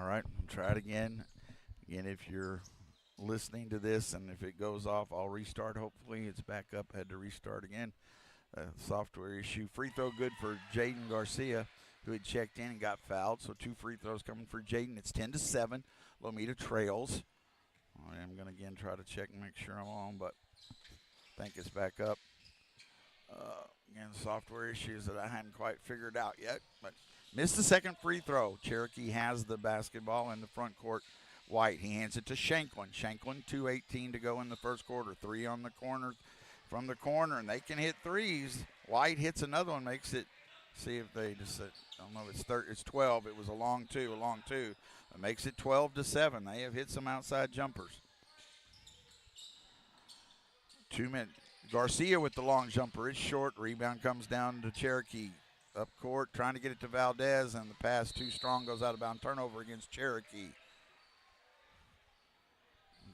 All right, we'll try it again. Again, if you're listening to this and if it goes off, I'll restart. Hopefully, it's back up. Had to restart again. Software issue. Free throw good for Jaden Garcia, who had checked in and got fouled. So 2 free throws coming for Jaden. It's 10-7. Lomita trails. I'm going to again try to check and make sure I'm on, but I think it's back up. Again, software issues that I hadn't quite figured out yet, but missed the second free throw. Cherokee has the basketball in the front court. White, he hands it to Shanklin. Shanklin, 2:18 to go in the first quarter. 3 on the corner, from the corner, and they can hit threes. White hits another one, makes it, see if they just, I don't know, it's 12. It was a long two. It makes it 12-7. They have hit some outside jumpers. 2 minutes. Garcia with the long jumper is short. Rebound comes down to Cherokee. Up court, trying to get it to Valdez, and the pass too strong, goes out of bounds. Turnover against Cherokee.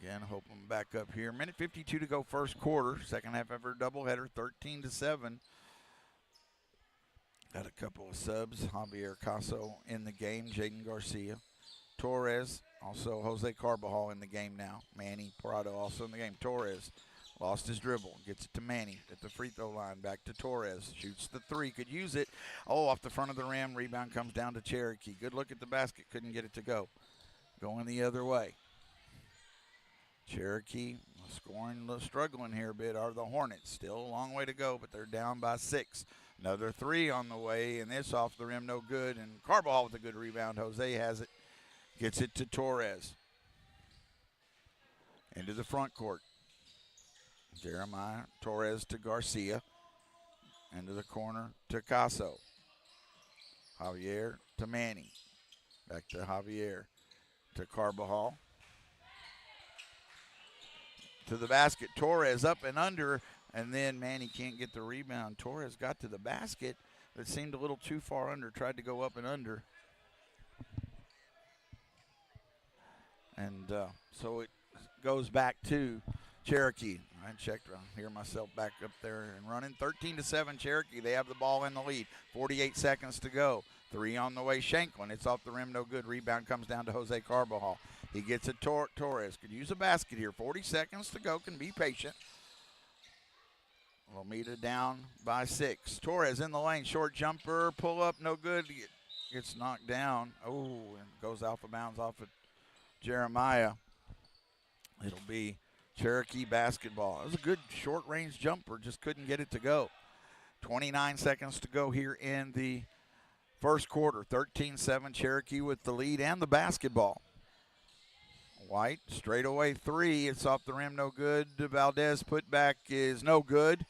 Again, hope I'm back up here. Minute 52 to go, first quarter. Second half ever doubleheader, 13-7. Got a couple of subs. Javier Caso in the game. Jaden Garcia. Torres, also Jose Carbajal in the game now. Manny Prado also in the game. Torres lost his dribble, gets it to Manny at the free throw line, back to Torres, shoots the three, could use it. Oh, off the front of the rim, rebound comes down to Cherokee. Good look at the basket, couldn't get it to go. Going the other way. Cherokee scoring, struggling here a bit, are the Hornets. Still a long way to go, but they're down by 6. Another 3 on the way, and this off the rim, no good. And Carbajal with a good rebound. Jose has it, gets it to Torres. Into the front court. Jeremiah Torres to Garcia. Into the corner to Caso. Javier to Manny. Back to Javier. To Carbajal. To the basket. Torres up and under. And then Manny can't get the rebound. Torres got to the basket. It seemed a little too far under. Tried to go up and under. And so it goes back to Cherokee. I checked. I hear myself back up there and running. 13-7 Cherokee. They have the ball in the lead. 48 seconds to go. 3 on the way. Shanklin. It's off the rim. No good. Rebound comes down to Jose Carbajal. He gets it. Torres could use a basket here. 40 seconds to go. Can be patient. Lomita down by 6. Torres in the lane. Short jumper. Pull up. No good. Gets knocked down. Oh, and goes off of bounds off of Jeremiah. It'll be Cherokee basketball. It was a good short-range jumper, just couldn't get it to go. 29 seconds to go here in the first quarter. 13-7 Cherokee with the lead and the basketball. White, straightaway 3. It's off the rim, no good. Valdez put back is no good.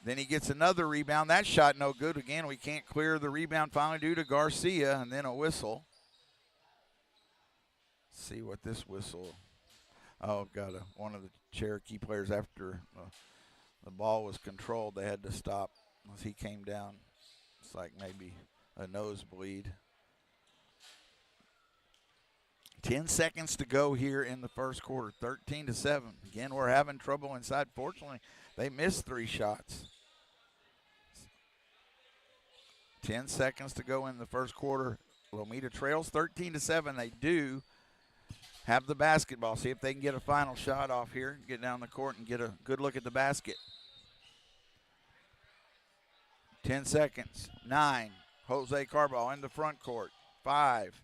Then he gets another rebound. That shot no good. Again, we can't clear the rebound finally due to Garcia, and then a whistle. Let's see what this whistle. Oh, one of the Cherokee players, after the ball was controlled, they had to stop as he came down. It's like maybe a nosebleed. 10 seconds to go here in the first quarter, 13-7. Again, we're having trouble inside. Fortunately, they missed 3 shots. 10 seconds to go in the first quarter. Lomita trails 13-7. They do have the basketball. See if they can get a final shot off here, get down the court and get a good look at the basket. 10 seconds. 9. Jose Carbajal in the front court. 5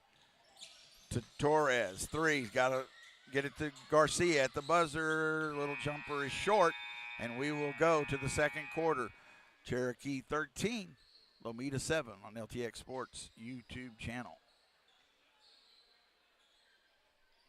to Torres. 3. Got to get it to Garcia at the buzzer. Little jumper is short, and we will go to the second quarter. Cherokee 13, Lomita 7 on LTX Sports YouTube channel.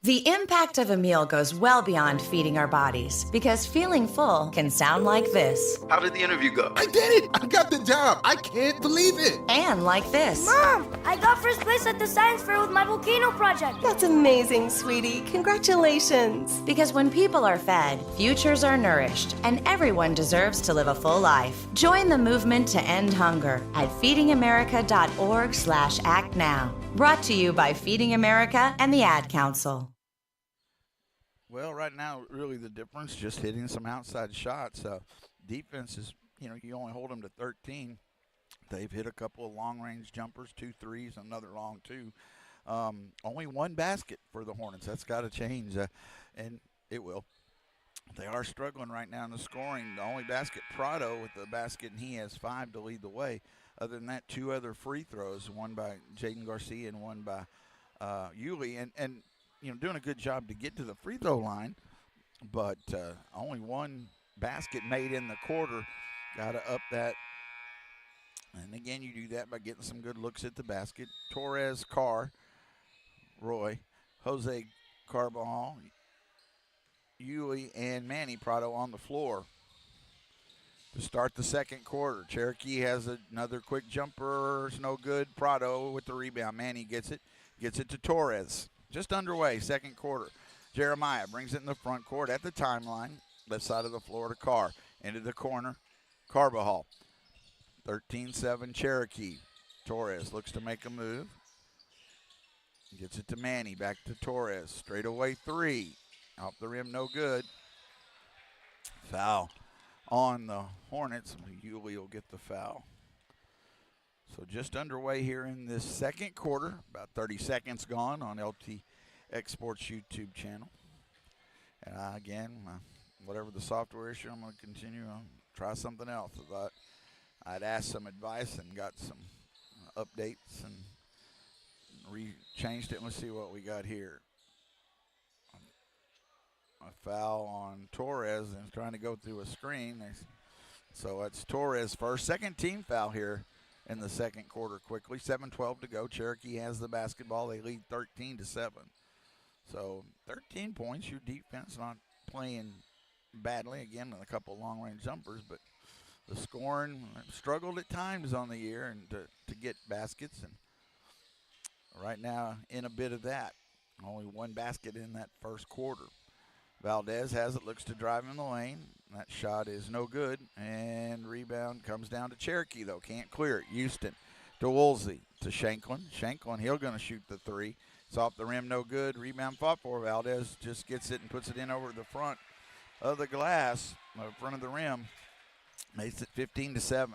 The impact of a meal goes well beyond feeding our bodies, because feeling full can sound like this. How did the interview go? I did it! I got the job! I can't believe it! And like this. Mom, I got first place at the science fair with my volcano project. That's amazing, sweetie. Congratulations. Because when people are fed, futures are nourished, and everyone deserves to live a full life. Join the movement to end hunger at feedingamerica.org/act now. Brought to you by Feeding America and the Ad Council. Well, right now, really the difference, just hitting some outside shots. Defense is, you only hold them to 13. They've hit a couple of long-range jumpers, 2 threes, another long 2. Only one basket for the Hornets. That's got to change, and it will. They are struggling right now in the scoring. The only basket, Prado with the basket, and he has 5 to lead the way. Other than that, 2 other free throws, one by Jaden Garcia and one by Yulee, and doing a good job to get to the free throw line, but only one basket made in the quarter. Got to up that. And again, you do that by getting some good looks at the basket. Torres, Roy, Jose Carbajal, Yulee, and Manny Prado on the floor to start the second quarter. Cherokee has another quick jumper. It's no good. Prado with the rebound. Manny gets it to Torres. Just underway, second quarter. Jeremiah brings it in the front court at the timeline. Left side of the floor to Carr. Into the corner. Carbajal. 13-7 Cherokee. Torres looks to make a move. Gets it to Manny. Back to Torres. Straight away 3. Off the rim, no good. Foul on the Hornets. Yulee will get the foul. So just underway here in this second quarter. About 30 seconds gone on LTX Sports YouTube channel. And again, whatever the software issue, I'm going to continue on. Try something else. I thought I'd asked some advice and got some updates and changed it. Let's see what we got here. A foul on Torres and trying to go through a screen. So it's Torres first. Second team foul here in the second quarter quickly. 7:12 to go. Cherokee has the basketball. They lead 13-7. So 13 points. Your defense not playing badly. Again, a couple long-range jumpers, but the scoring struggled at times on the year and to get baskets. And right now in a bit of that. Only one basket in that first quarter. Valdez has it, looks to drive in the lane. That shot is no good, and rebound comes down to Cherokee, though. Can't clear it. Houston to Woolsey to Shanklin. Shanklin, he'll going to shoot the 3. It's off the rim, no good. Rebound fought for. Valdez just gets it and puts it in over the front of the glass, front of the rim. Makes it 15-7.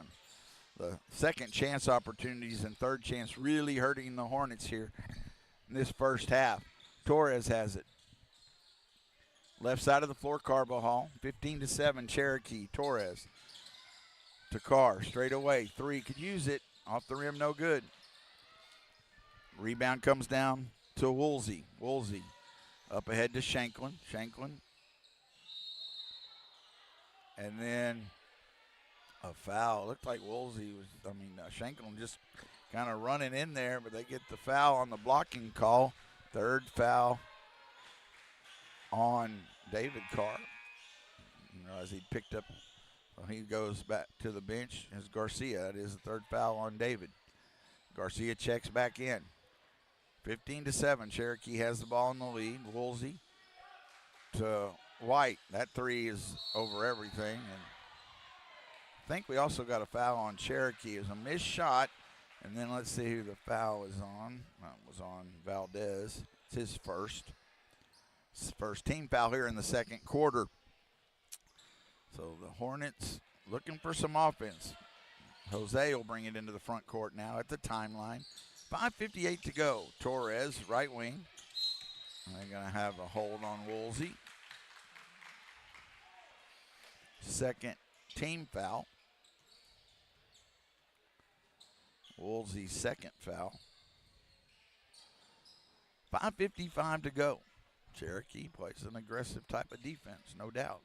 The second chance opportunities and third chance really hurting the Hornets here in this first half. Torres has it. Left side of the floor, Carbajal. 15-7, Cherokee. Torres to Carr. Straight away. 3. Could use it. Off the rim, no good. Rebound comes down to Woolsey. Woolsey up ahead to Shanklin. Shanklin. And then a foul. Looked like Woolsey was, Shanklin just kind of running in there, but they get the foul on the blocking call. Third foul on David Carr. As he picked up, he goes back to the bench as Garcia. That is the third foul on David. Garcia checks back in. 15-7. Cherokee has the ball in the lead. Woolsey to White. That 3 is over everything. And I think we also got a foul on Cherokee. It was a missed shot. And then let's see who the foul is on. That was on Valdez. It's his first. First team foul here in the second quarter. So the Hornets looking for some offense. Jose will bring it into the front court now at the timeline. 5:58 to go. Torres, right wing. They're going to have a hold on Woolsey. Second team foul. Woolsey's second foul. 5:55 to go. Cherokee plays an aggressive type of defense, no doubt.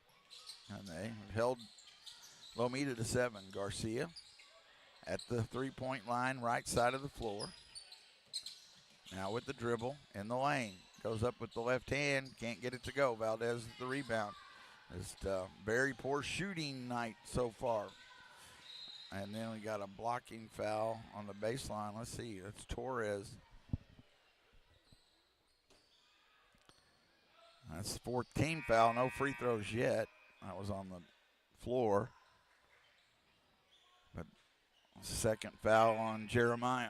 And they held Lomita to 7. Garcia at the three-point line, right side of the floor. Now with the dribble in the lane. Goes up with the left hand, can't get it to go. Valdez with the rebound. Just very poor shooting night so far. And then we got a blocking foul on the baseline. Let's see, that's Torres. That's the fourth team foul. No free throws yet. That was on the floor. But second foul on Jeremiah.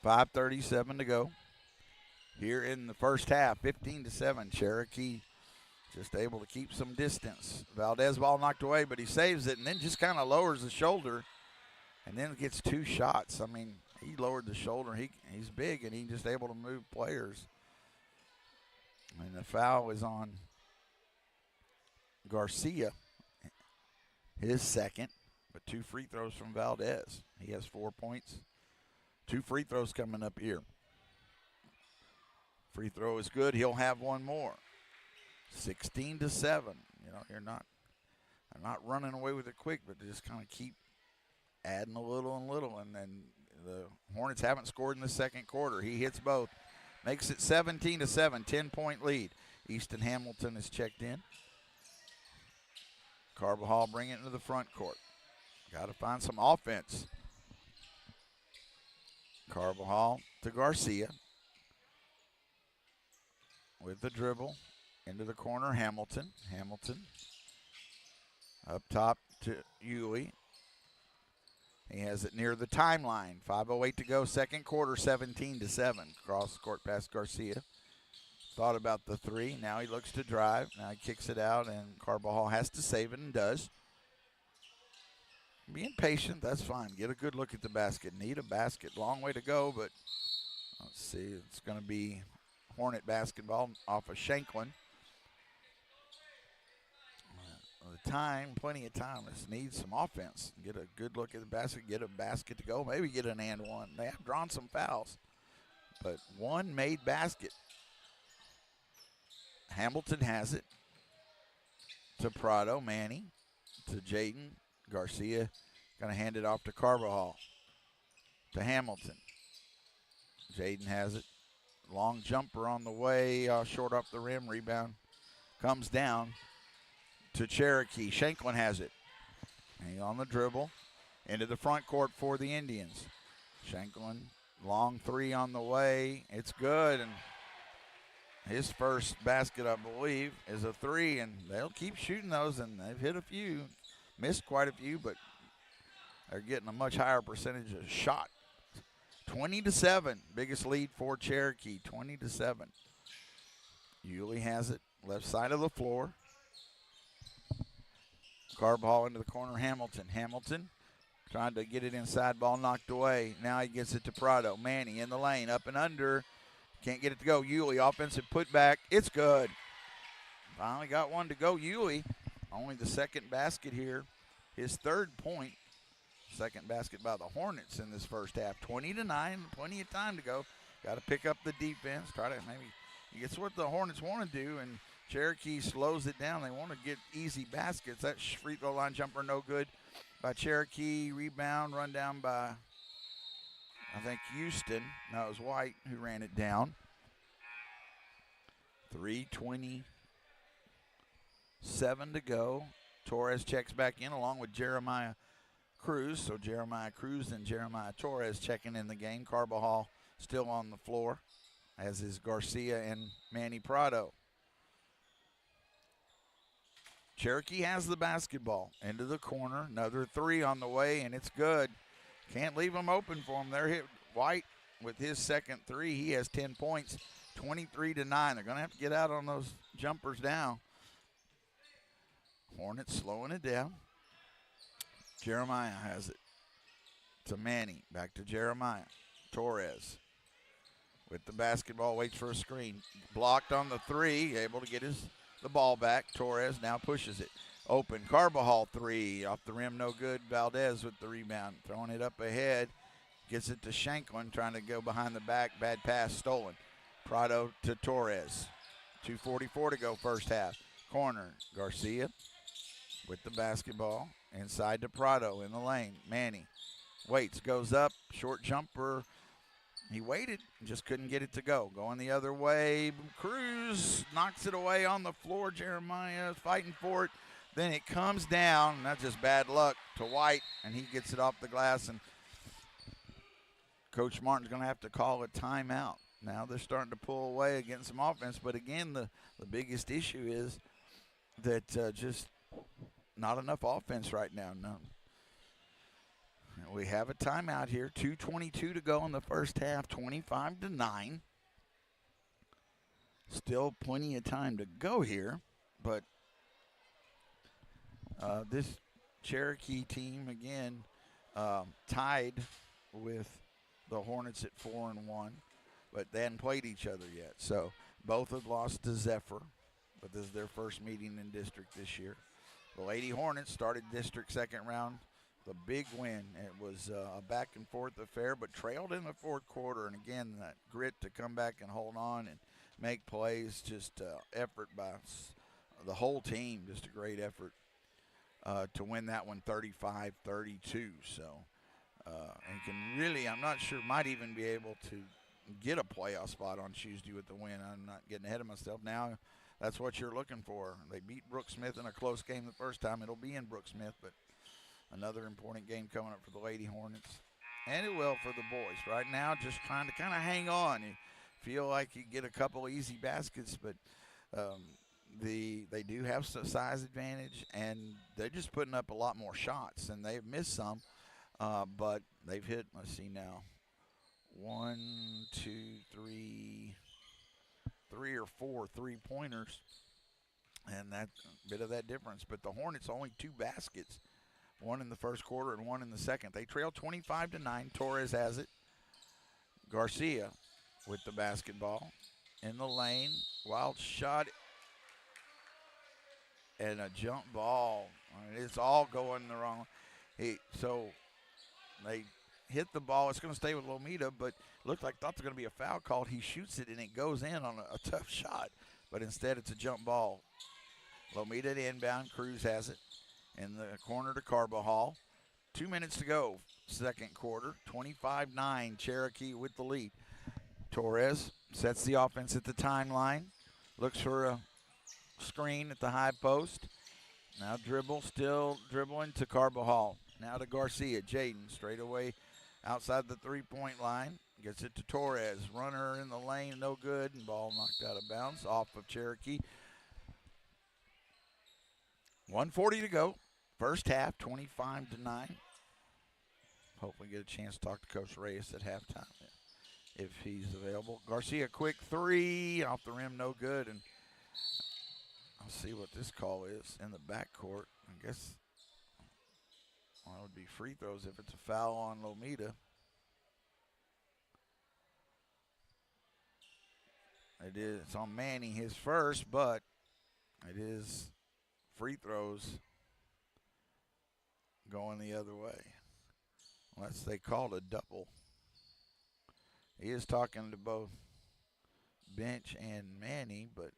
.537 to go here in the first half. 15-7. Cherokee just able to keep some distance. Valdez ball knocked away, but he saves it and then just kind of lowers the shoulder and then gets 2 shots. I mean, he lowered the shoulder. He's big, and he's just able to move players. And the foul is on Garcia, his second, but 2 free throws from Valdez. He has 4 points. 2 free throws coming up here. Free throw is good. He'll have one more. 16-7. You know, they're not running away with it quick, but they just kind of keep adding a little and little. And then the Hornets haven't scored in the second quarter. He hits both. Makes it 17-7, 10-point lead. Easton Hamilton is checked in. Carbajal bring it into the front court. Got to find some offense. Carbajal to Garcia. With the dribble. Into the corner, Hamilton. Hamilton up top to Yulee. He has it near the timeline. 5:08 to go, second quarter, 17-7. Cross court past Garcia. Thought about the 3. Now he looks to drive. Now he kicks it out, and Carbajal has to save it and does. Being patient, that's fine. Get a good look at the basket. Need a basket. Long way to go, but let's see. It's going to be Hornet basketball off of Shanklin. The time, plenty of time. Just needs some offense. Get a good look at the basket. Get a basket to go. Maybe get an and one. They have drawn some fouls, but one made basket. Hamilton has it to Prado. Manny to Jaden. Garcia going to hand it off to Carbajal. To Hamilton. Jaden has it. Long jumper on the way. Short off the rim. Rebound comes down to Cherokee. Shanklin has it. He's on the dribble. Into the front court for the Indians. Shanklin, long 3 on the way. It's good. And his first basket, I believe, is a 3. And they'll keep shooting those. And they've hit a few. Missed quite a few, but they're getting a much higher percentage of shot. 20-7. Biggest lead for Cherokee. 20-7. Yulee has it. Left side of the floor. Carbajal into the corner, Hamilton. Hamilton trying to get it inside, ball knocked away. Now he gets it to Prado. Manny in the lane, up and under. Can't get it to go. Yulee, offensive putback. It's good. Finally got one to go. Yulee, only the second basket here. His 3rd point. Second basket by the Hornets in this first half. 20-9, plenty of time to go. Got to pick up the defense. Try to maybe, it's what the Hornets want to do, and Cherokee slows it down. They want to get easy baskets. That free throw line jumper no good by Cherokee. Rebound, run down by, I think, Houston. No, it was White who ran it down. 3:27 to go. Torres checks back in along with Jeremiah Cruz. So Jeremiah Cruz and Jeremiah Torres checking in the game. Carbajal still on the floor, as is Garcia and Manny Prado. Cherokee has the basketball. Into the corner. Another 3 on the way, and it's good. Can't leave them open for them. They're hit. White with his second 3. He has 10 points. 23-9. They're going to have to get out on those jumpers now. Hornets slowing it down. Jeremiah has it to Manny. Back to Jeremiah. Torres with the basketball. Waits for a screen. Blocked on the 3. Able to get the ball back. Torres now pushes it. Open. Carbajal 3. Off the rim, no good. Valdez with the rebound. Throwing it up ahead. Gets it to Shanklin. Trying to go behind the back. Bad pass stolen. Prado to Torres. 2:44 to go first half. Corner. Garcia with the basketball. Inside to Prado in the lane. Manny waits. Goes up. Short jumper. He waited and just couldn't get it to go. Going the other way. Cruz knocks it away on the floor. Jeremiah fighting for it. Then it comes down. That's just bad luck to White, and he gets it off the glass. And Coach Martin's going to have to call a timeout. Now they're starting to pull away against some offense. But, again, the biggest issue is that just not enough offense right now. No. We have a timeout here. 2:22 to go in the first half, 25-9. Still plenty of time to go here, but this Cherokee team, again, tied with the Hornets at 4-1, but they hadn't played each other yet. So both had lost to Zephyr, but this is their first meeting in district this year. The Lady Hornets started district second round, the big win. It was a back and forth affair, but trailed in the fourth quarter. And again, that grit to come back and hold on and make plays, just effort by the whole team, just a great effort to win that one 35-32. So, and can really, I'm not sure, might even be able to get a playoff spot on Tuesday with the win. I'm not getting ahead of myself now. That's what you're looking for. They beat Brooke Smith in a close game the first time. It'll be in Brooke Smith, but another important game coming up for the Lady Hornets. And it will for the boys. Right now, just trying to kind of hang on. You feel like you get a couple easy baskets, but they do have some size advantage, and they're just putting up a lot more shots, and they've missed some, but they've hit, let's see now, 1, 2, 3, 3 or 4 3-pointers, and that bit of that difference. But the Hornets only 2 baskets, one in the first quarter and one in the second. They trail 25-9. Torres has it. Garcia with the basketball in the lane. Wild shot and a jump ball. I mean, it's all going the wrong. So they hit the ball. It's going to stay with Lomita, but looked like thought there's going to be a foul called. He shoots it and it goes in on a tough shot, but instead it's a jump ball. Lomita to inbound. Cruz has it in the corner to Carbajal. 2 minutes to go, second quarter. 25-9. Cherokee with the lead. Torres sets the offense at the timeline. Looks for a screen at the high post. Now still dribbling to Carbajal. Now to Garcia. Jaden straight away outside the three-point line. Gets it to Torres. Runner in the lane, no good. And ball knocked out of bounds off of Cherokee. 1:40 to go. First half, 25-9. Hopefully get a chance to talk to Coach Reyes at halftime if he's available. Garcia, quick three. Off the rim, no good. And I'll see what this call is in the backcourt. I guess it would be free throws if it's a foul on Lomita. It is. It's on Manning, his first, but it is free throws going the other way. Unless they called a double. He is talking to both Bench and Manny, but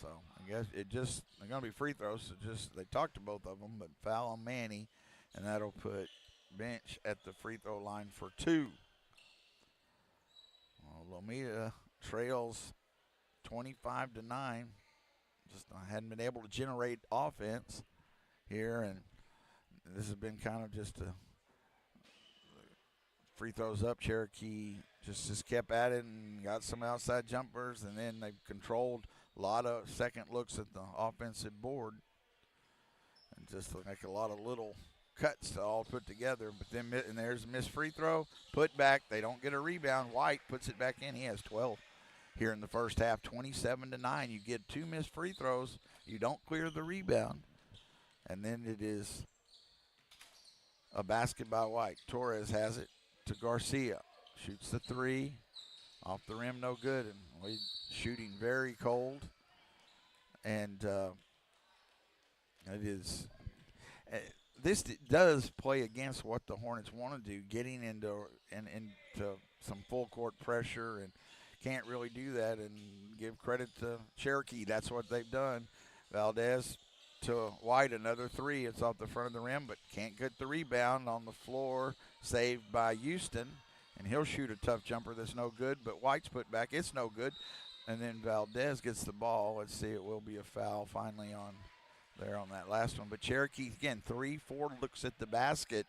so I guess they're going to be free throws. So they talked to both of them, but foul on Manny, and that'll put Bench at the free throw line for 2. Well, Lomita trails 25-9. Just hadn't been able to generate offense here, and this has been kind of just a free throws up. Cherokee just kept at it and got some outside jumpers, and then they've controlled a lot of second looks at the offensive board, and just like a lot of little cuts to all put together. But then and there's a missed free throw, put back. They don't get a rebound. White puts it back in. He has 12 here in the first half. 27-9. You get 2 missed free throws. You don't clear the rebound, and then it is a basket by White. Torres has it to Garcia. Shoots the 3. Off the rim, no good. And Wade shooting very cold. And it is. This does play against what the Hornets want to do, getting into some full court pressure, and can't really do that. And give credit to Cherokee. That's what they've done. Valdez to White, another 3. It's off the front of the rim, but can't get the rebound on the floor. Saved by Houston, and he'll shoot a tough jumper that's no good, but White's put back. It's no good. And then Valdez gets the ball. Let's see, it will be a foul finally on that last one. But Cherokee, again, 3-4 looks at the basket.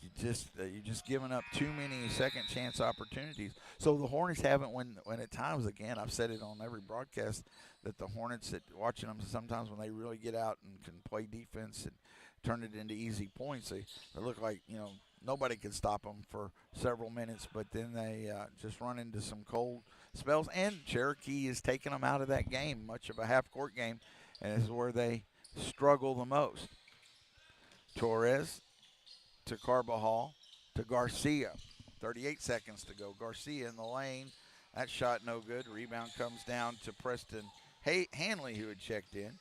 You're just giving up too many second chance opportunities. So the Hornets haven't, when at times, again, I've said it on every broadcast, that the Hornets, watching them sometimes when they really get out and can play defense and turn it into easy points, they look like, nobody can stop them for several minutes, but then they just run into some cold spells. And Cherokee is taking them out of that game, much of a half-court game, and this is where they struggle the most. Torres to Carbajal to Garcia. 38 seconds to go. Garcia in the lane. That shot no good. Rebound comes down to Preston Hanley, who had checked in.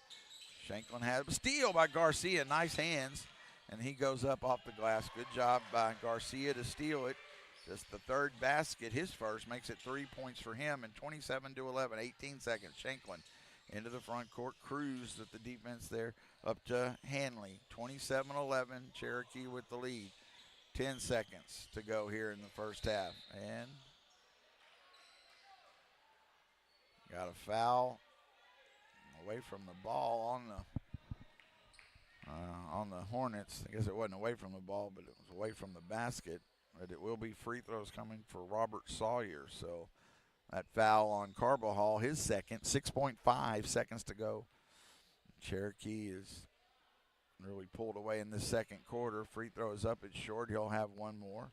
Shanklin has a steal by Garcia. Nice hands. And he goes up off the glass. Good job by Garcia to steal it. Just the third basket, his first, makes it 3 points for him. And 27-11, 18 seconds. Shanklin into the front court. Cruz at the defense there. Up to Hanley. 27-11. Cherokee with the lead. 10 seconds to go here in the first half. And got a foul away from the ball on the Hornets. I guess it wasn't away from the ball, but it was away from the basket. But it will be free throws coming for Robert Sawyer. So that foul on Carbajal, his second, 6.5 seconds to go. Cherokee is really pulled away in the second quarter. Free throw is up, it's short. He'll have one more.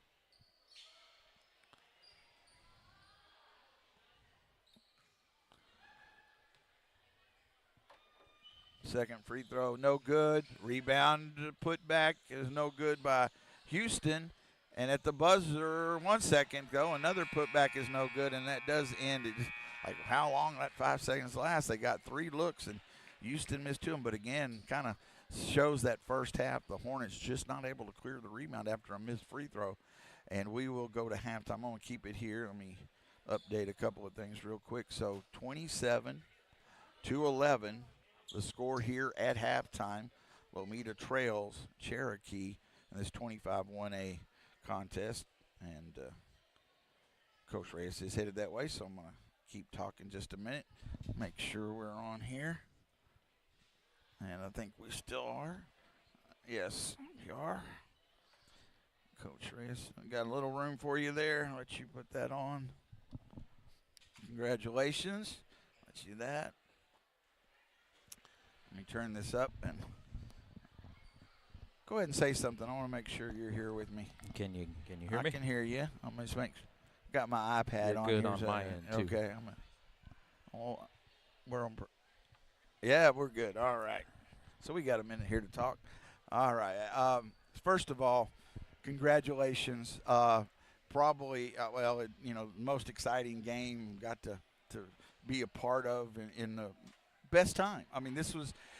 Second free throw, no good. Rebound put back is no good by Houston. And at the buzzer, 1 second go, another putback is no good, and that does end. It just, like how long that 5 seconds lasts. They got 3 looks, and Houston missed 2 of them. But again, kind of shows that first half the Hornets just not able to clear the rebound after a missed free throw. And we will go to halftime. I'm going to keep it here. Let me update a couple of things real quick. So 27-11, the score here at halftime. Lomita trails Cherokee in this 25-1A contest. And Coach Reyes is headed that way, so I'm going to keep talking just a minute. Make sure we're on here. And I think we still are. Yes, we are. Coach Reyes, I got a little room for you there. I'll let you put that on. Congratulations. Let you that. Let me turn this up and go ahead and say something. I want to make sure you're here with me. Can you hear me? I can hear you. I'm just got my iPad You're on good here. on my end, too. Okay. We're on. Yeah, we're good. All right. So we got a minute here to talk. All right. First of all, congratulations. Probably, most exciting game got to be a part of in the best time. I mean,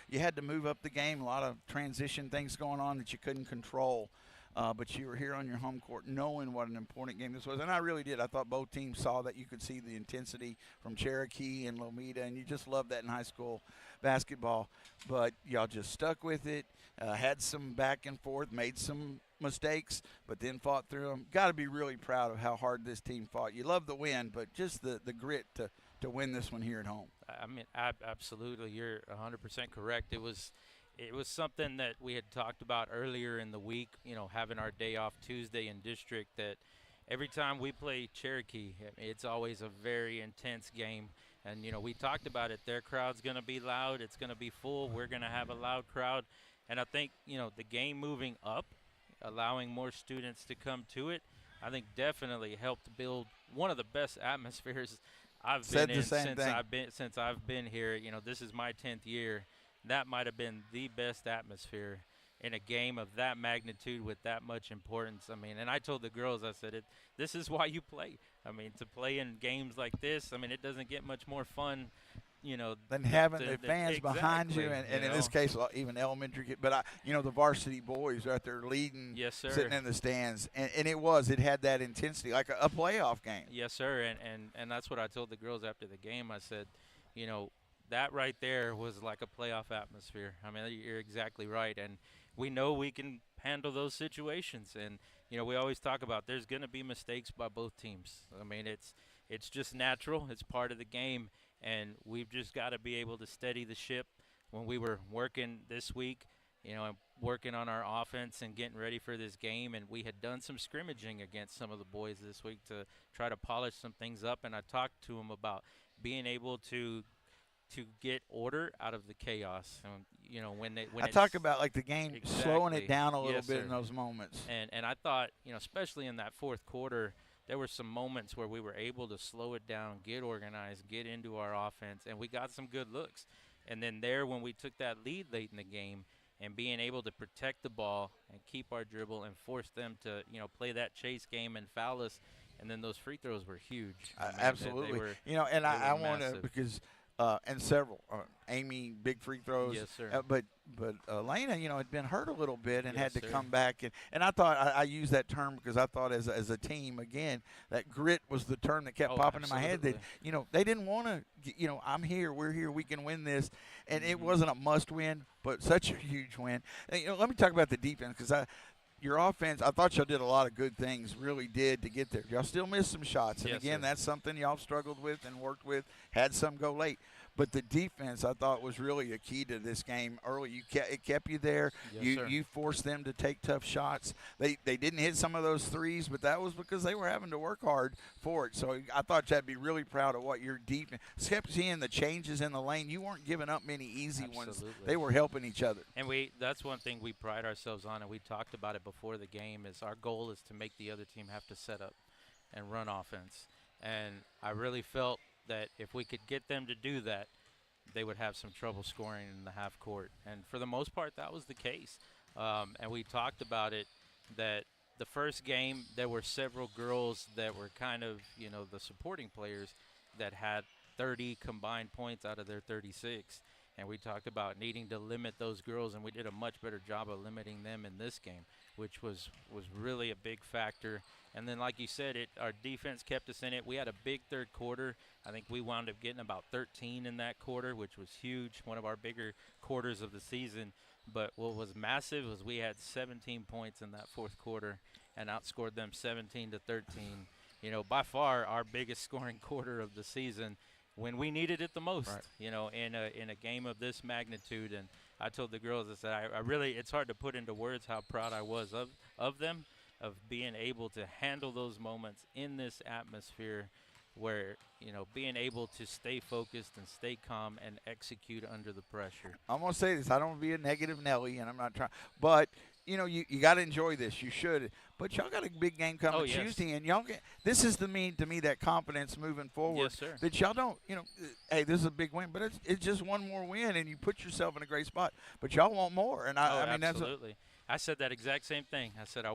you had to move up the game, a lot of transition things going on that you couldn't control. But you were here on your home court knowing what an important game this was. And I really did. I thought both teams saw that. You could see the intensity from Cherokee and Lomita, and you just love that in high school basketball. But y'all just stuck with it, had some back and forth, made some mistakes, but then fought through them. Got to be really proud of how hard this team fought. You love the win, but just the grit to win this one here at home. I mean, absolutely. You're 100% correct. It was something that we had talked about earlier in the week, having our day off Tuesday in district, that every time we play Cherokee, it's always a very intense game. And, we talked about it. Their crowd's going to be loud. It's going to be full. We're going to have a loud crowd. And I think, the game moving up, allowing more students to come to it, I think definitely helped build one of the best atmospheres I've been in since I've been here. This is my 10th year. That might have been the best atmosphere in a game of that magnitude with that much importance. I mean, and I told the girls, I said, this is why you play. I mean, to play in games like this, I mean, it doesn't get much more fun, than having the fans behind you, and in this case, even elementary kids. But, the varsity boys out there leading, yes, sir, sitting in the stands. And it had that intensity, like a playoff game. Yes, sir, and that's what I told the girls after the game. I said, that right there was like a playoff atmosphere. I mean, you're exactly right. And we know we can handle those situations. And, we always talk about there's going to be mistakes by both teams. I mean, it's just natural. It's part of the game. And we've just got to be able to steady the ship. When we were working this week, working on our offense and getting ready for this game, and we had done some scrimmaging against some of the boys this week to try to polish some things up. And I talked to them about being able to get order out of the chaos. When I talk about like the game, exactly, slowing it down a little yes, bit sir, in those moments. And I thought, especially in that fourth quarter, there were some moments where we were able to slow it down, get organized, get into our offense, and we got some good looks. And then there, when we took that lead late in the game, and being able to protect the ball and keep our dribble and force them to, play that chase game and foul us, and then those free throws were huge. I mean, Absolutely. And they were I want to massive. because and several Amy big free throws. Yes, sir. But Lena, had been hurt a little bit and Yes, had to sir. come back and I thought I used that term because I thought as a team again that grit was the term that kept Oh, popping in my head. That absolutely. they didn't want to. I'm here. We're here. We can win this. And it Mhm. wasn't a must win, but such a huge win. And, let me talk about the defense because your offense, I thought y'all did a lot of good things, really did, to get there. Y'all still missed some shots. And, Yes, again, sir. that's something y'all struggled with and worked with, had some go late. But the defense, I thought, was really a key to this game early. It kept you there. Yes, sir. You forced them to take tough shots. They didn't hit some of those threes, but that was because they were having to work hard for it. So I thought you'd be really proud of what your defense – kept seeing the changes in the lane. You weren't giving up many easy ones. Absolutely. They were helping each other. And that's one thing we pride ourselves on, and we talked about it before the game, is our goal is to make the other team have to set up and run offense. And I really felt that if we could get them to do that, they would have some trouble scoring in the half court. And for the most part, that was the case. And we talked about it, that the first game, there were several girls that were kind of, the supporting players that had 30 combined points out of their 36. And we talked about needing to limit those girls, and we did a much better job of limiting them in this game, which was really a big factor. And then, like you said, our defense kept us in it. We had a big third quarter. I think we wound up getting about 13 in that quarter, which was huge, one of our bigger quarters of the season. But what was massive was we had 17 points in that fourth quarter and outscored them 17 to 13. By far our biggest scoring quarter of the season when we needed it the most, Right. in a game of this magnitude. And I told the girls, I said, I really, it's hard to put into words how proud I was of them, of being able to handle those moments in this atmosphere where, being able to stay focused and stay calm and execute under the pressure. I'm going to say this. I don't want to be a negative Nelly, and I'm not trying. But, you got to enjoy this. You should. But y'all got a big game coming Yes. Tuesday, and y'all get – this is to me that confidence moving forward. Yes, sir. That y'all don't, hey, this is a big win, but it's just one more win, and you put yourself in a great spot. But y'all want more. And I mean, absolutely. I said that exact same thing. I said,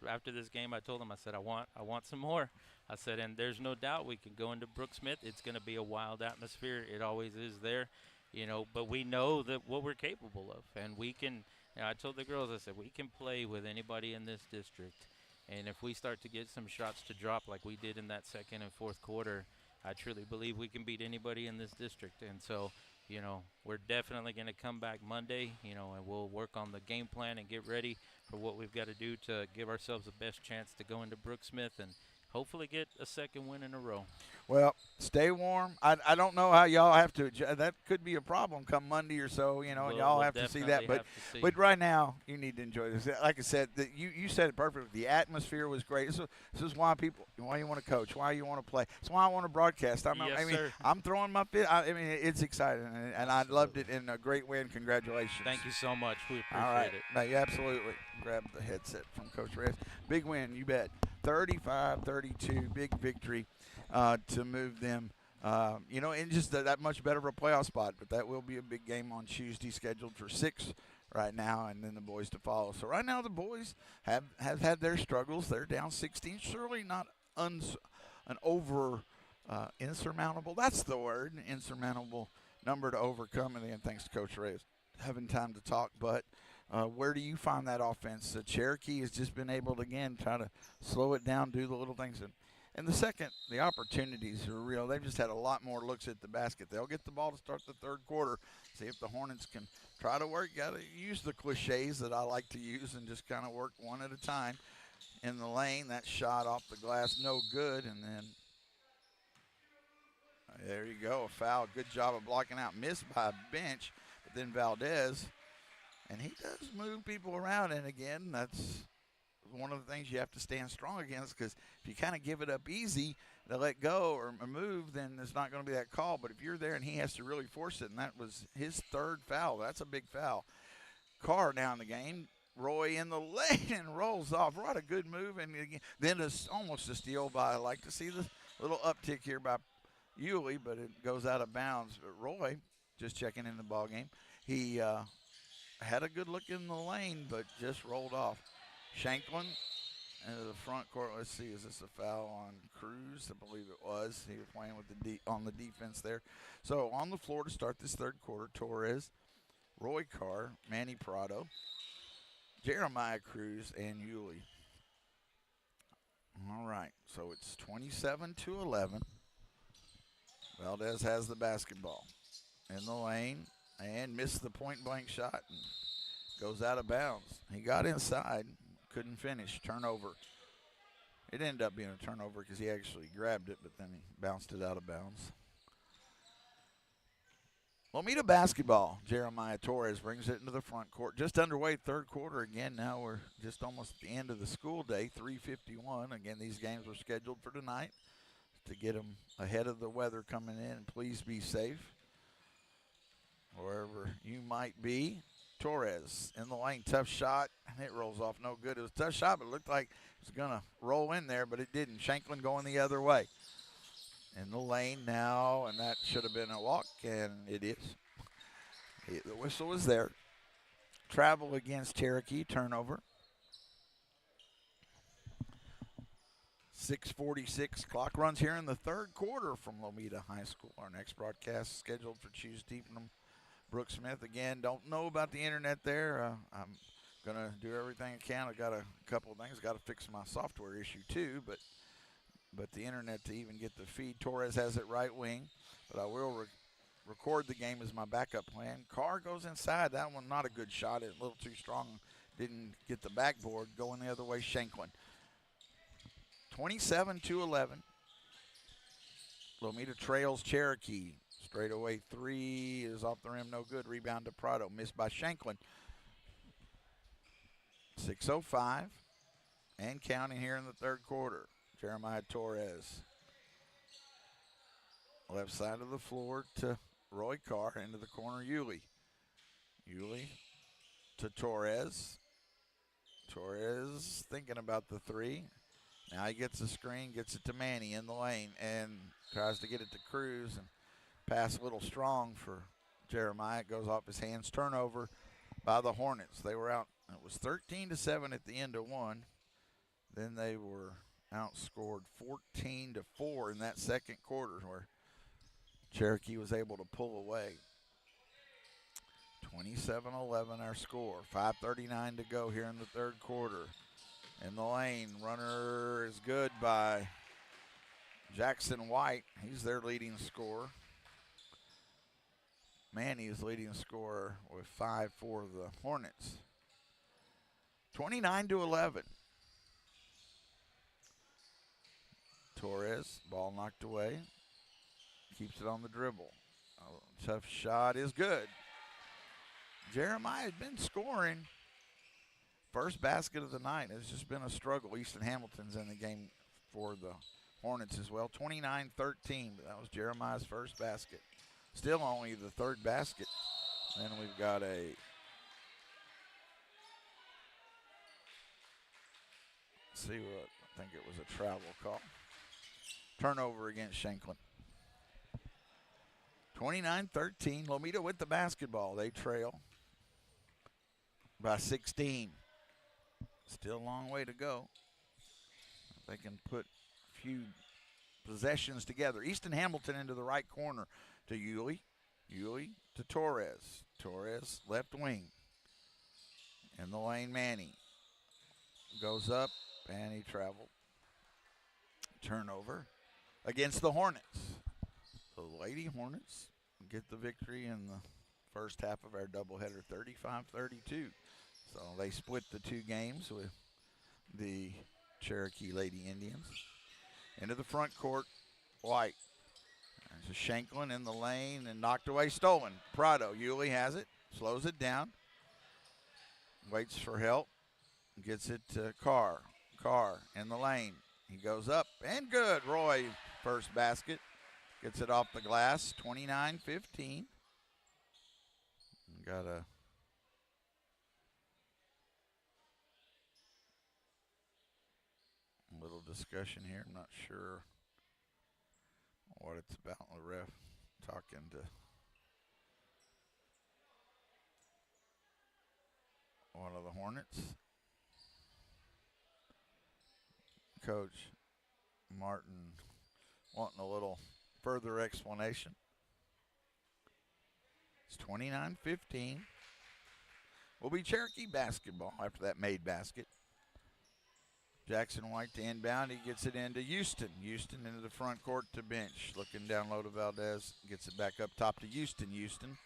after this game, I told them, I said, I want some more. I said, and there's no doubt we can go into Brooke Smith. It's going to be a wild atmosphere. It always is there, but we know that what we're capable of. And we can, I told the girls, I said, we can play with anybody in this district. And if we start to get some shots to drop like we did in that second and fourth quarter, I truly believe we can beat anybody in this district. And so, we're definitely going to come back Monday, and we'll work on the game plan and get ready for what we've got to do to give ourselves the best chance to go into Brooke Smith and hopefully get a second win in a row. Well, stay warm. I don't know how y'all have to – that could be a problem come Monday or so, and y'all We'll have to see that. definitely have to see. But right now, you need to enjoy this. Like I said, you said it perfectly. The atmosphere was great. This is why you want to coach, why you want to play. It's why I want to broadcast. Yes, sir. I'm throwing my fit. I mean, it's exciting, and I loved it, and a great win. Congratulations. Thank you so much. We appreciate All right. it. No, you absolutely. Grab the headset from Coach Reyes. Big win, you bet. 35-32, big victory to move them, and just that much better of a playoff spot. But that will be a big game on Tuesday, scheduled for 6 right now, and then the boys to follow. So right now the boys have had their struggles. They're down 16. Surely not an over insurmountable. That's the word, insurmountable number to overcome. And then thanks to Coach Reyes having time to talk, but. Where do you find that offense? Cherokee has just been able to, again, try to slow it down, do the little things. And the second, the opportunities are real. They've just had a lot more looks at the basket. They'll get the ball to start the third quarter, see if the Hornets can try to work. Got to use the cliches that I like to use and just kind of work one at a time. In the lane, that shot off the glass, no good. And then there you go, a foul. Good job of blocking out. Missed by Bench, but then Valdez. And he does move people around, and again, that's one of the things you have to stand strong against, because if you kind of give it up easy to let go or move, then there's not going to be that call. But if you're there and he has to really force it, and that was his third foul, that's a big foul. Carr down the game. Roy in the lane and rolls off. What a good move, and again, then it's almost a steal by, I like to see the little uptick here by Yulee, but it goes out of bounds. But Roy just checking in the ball game. He had a good look in the lane, but just rolled off. Shanklin into the front court. Let's see, is this a foul on Cruz? I believe it was. He was playing with on the defense there. So on the floor to start this third quarter, Torres, Roy Carr, Manny Prado, Jeremiah Cruz, and Yulee. All right, so it's 27-11. Valdez has the basketball in the lane and missed the point-blank shot and goes out of bounds. He got inside, couldn't finish. Turnover. It ended up being a turnover because he actually grabbed it, but then he bounced it out of bounds. Lomita basketball. Jeremiah Torres brings it into the front court. Just underway, third quarter again. Now we're just almost at the end of the school day, 3:51. Again, these games were scheduled for tonight to get them ahead of the weather coming in. Please be safe wherever you might be. Torres in the lane, tough shot, and it rolls off no good. It was a tough shot, but it looked like it was going to roll in there, but it didn't. Shanklin going the other way. In the lane now, and that should have been a walk, and it is. The whistle was there. Travel against Cherokee, turnover. 6:46 clock runs here in the third quarter from Lomita High School. Our next broadcast scheduled for Tuesday from Brooke Smith. Again, don't know about the internet there. I'm going to do everything I can. I got a couple of things. Got to fix my software issue too, but the internet to even get the feed. Torres has it right wing, but I will record the game as my backup plan. Carr goes inside. That one not a good shot. It's a little too strong. Didn't get the backboard. Going the other way, Shanklin. 27-11. Lomita trails Cherokee. Straightaway three is off the rim, no good. Rebound to Prado, missed by Shanklin. 6:05 and counting here in the third quarter. Jeremiah Torres. Left side of the floor to Roy Carr, into the corner, Yulee. Yulee to Torres. Torres thinking about the three. Now he gets the screen, gets it to Manny in the lane, and tries to get it to Cruz, and pass a little strong for Jeremiah. It goes off his hands. Turnover by the Hornets. They were out. It was 13-7 at the end of one. Then they were outscored 14-4 in that second quarter, where Cherokee was able to pull away. 27-11 our score. 5:39 to go here in the third quarter. In the lane, runner is good by Jackson White. He's their leading scorer. Manny is leading scorer with 5 for the Hornets. 29-11. Torres, ball knocked away. Keeps it on the dribble. A tough shot is good. Jeremiah had been scoring. First basket of the night. It's just been a struggle. Easton Hamilton's in the game for the Hornets as well. 29-13, but that was Jeremiah's first basket. Still only the third basket. Then we've got I think it was a travel call. Turnover against Shanklin. 29-13, Lomita with the basketball. They trail by 16. Still a long way to go. They can put a few possessions together. Easton Hamilton into the right corner to Yulee. Yulee to Torres. Torres left wing. In the lane, Manny. Goes up, and he traveled. Turnover against the Hornets. The Lady Hornets get the victory in the first half of our doubleheader, 35-32. So they split the two games with the Cherokee Lady Indians. Into the front court, White. There's a Shanklin in the lane and knocked away, stolen. Prado, Yulee has it, slows it down. Waits for help, gets it to Carr. Carr in the lane. He goes up and good. Roy, first basket. Gets it off the glass, 29-15. Got a little discussion here. I'm not sure what it's about. The ref talking to Hornets. Coach Martin wanting a little further explanation. It's 29-15. Will be Cherokee basketball after that made basket. Jackson White to inbound. He gets it into Houston. Houston into the front court to bench. Looking down low to Valdez. Gets it back up top to Houston. Houston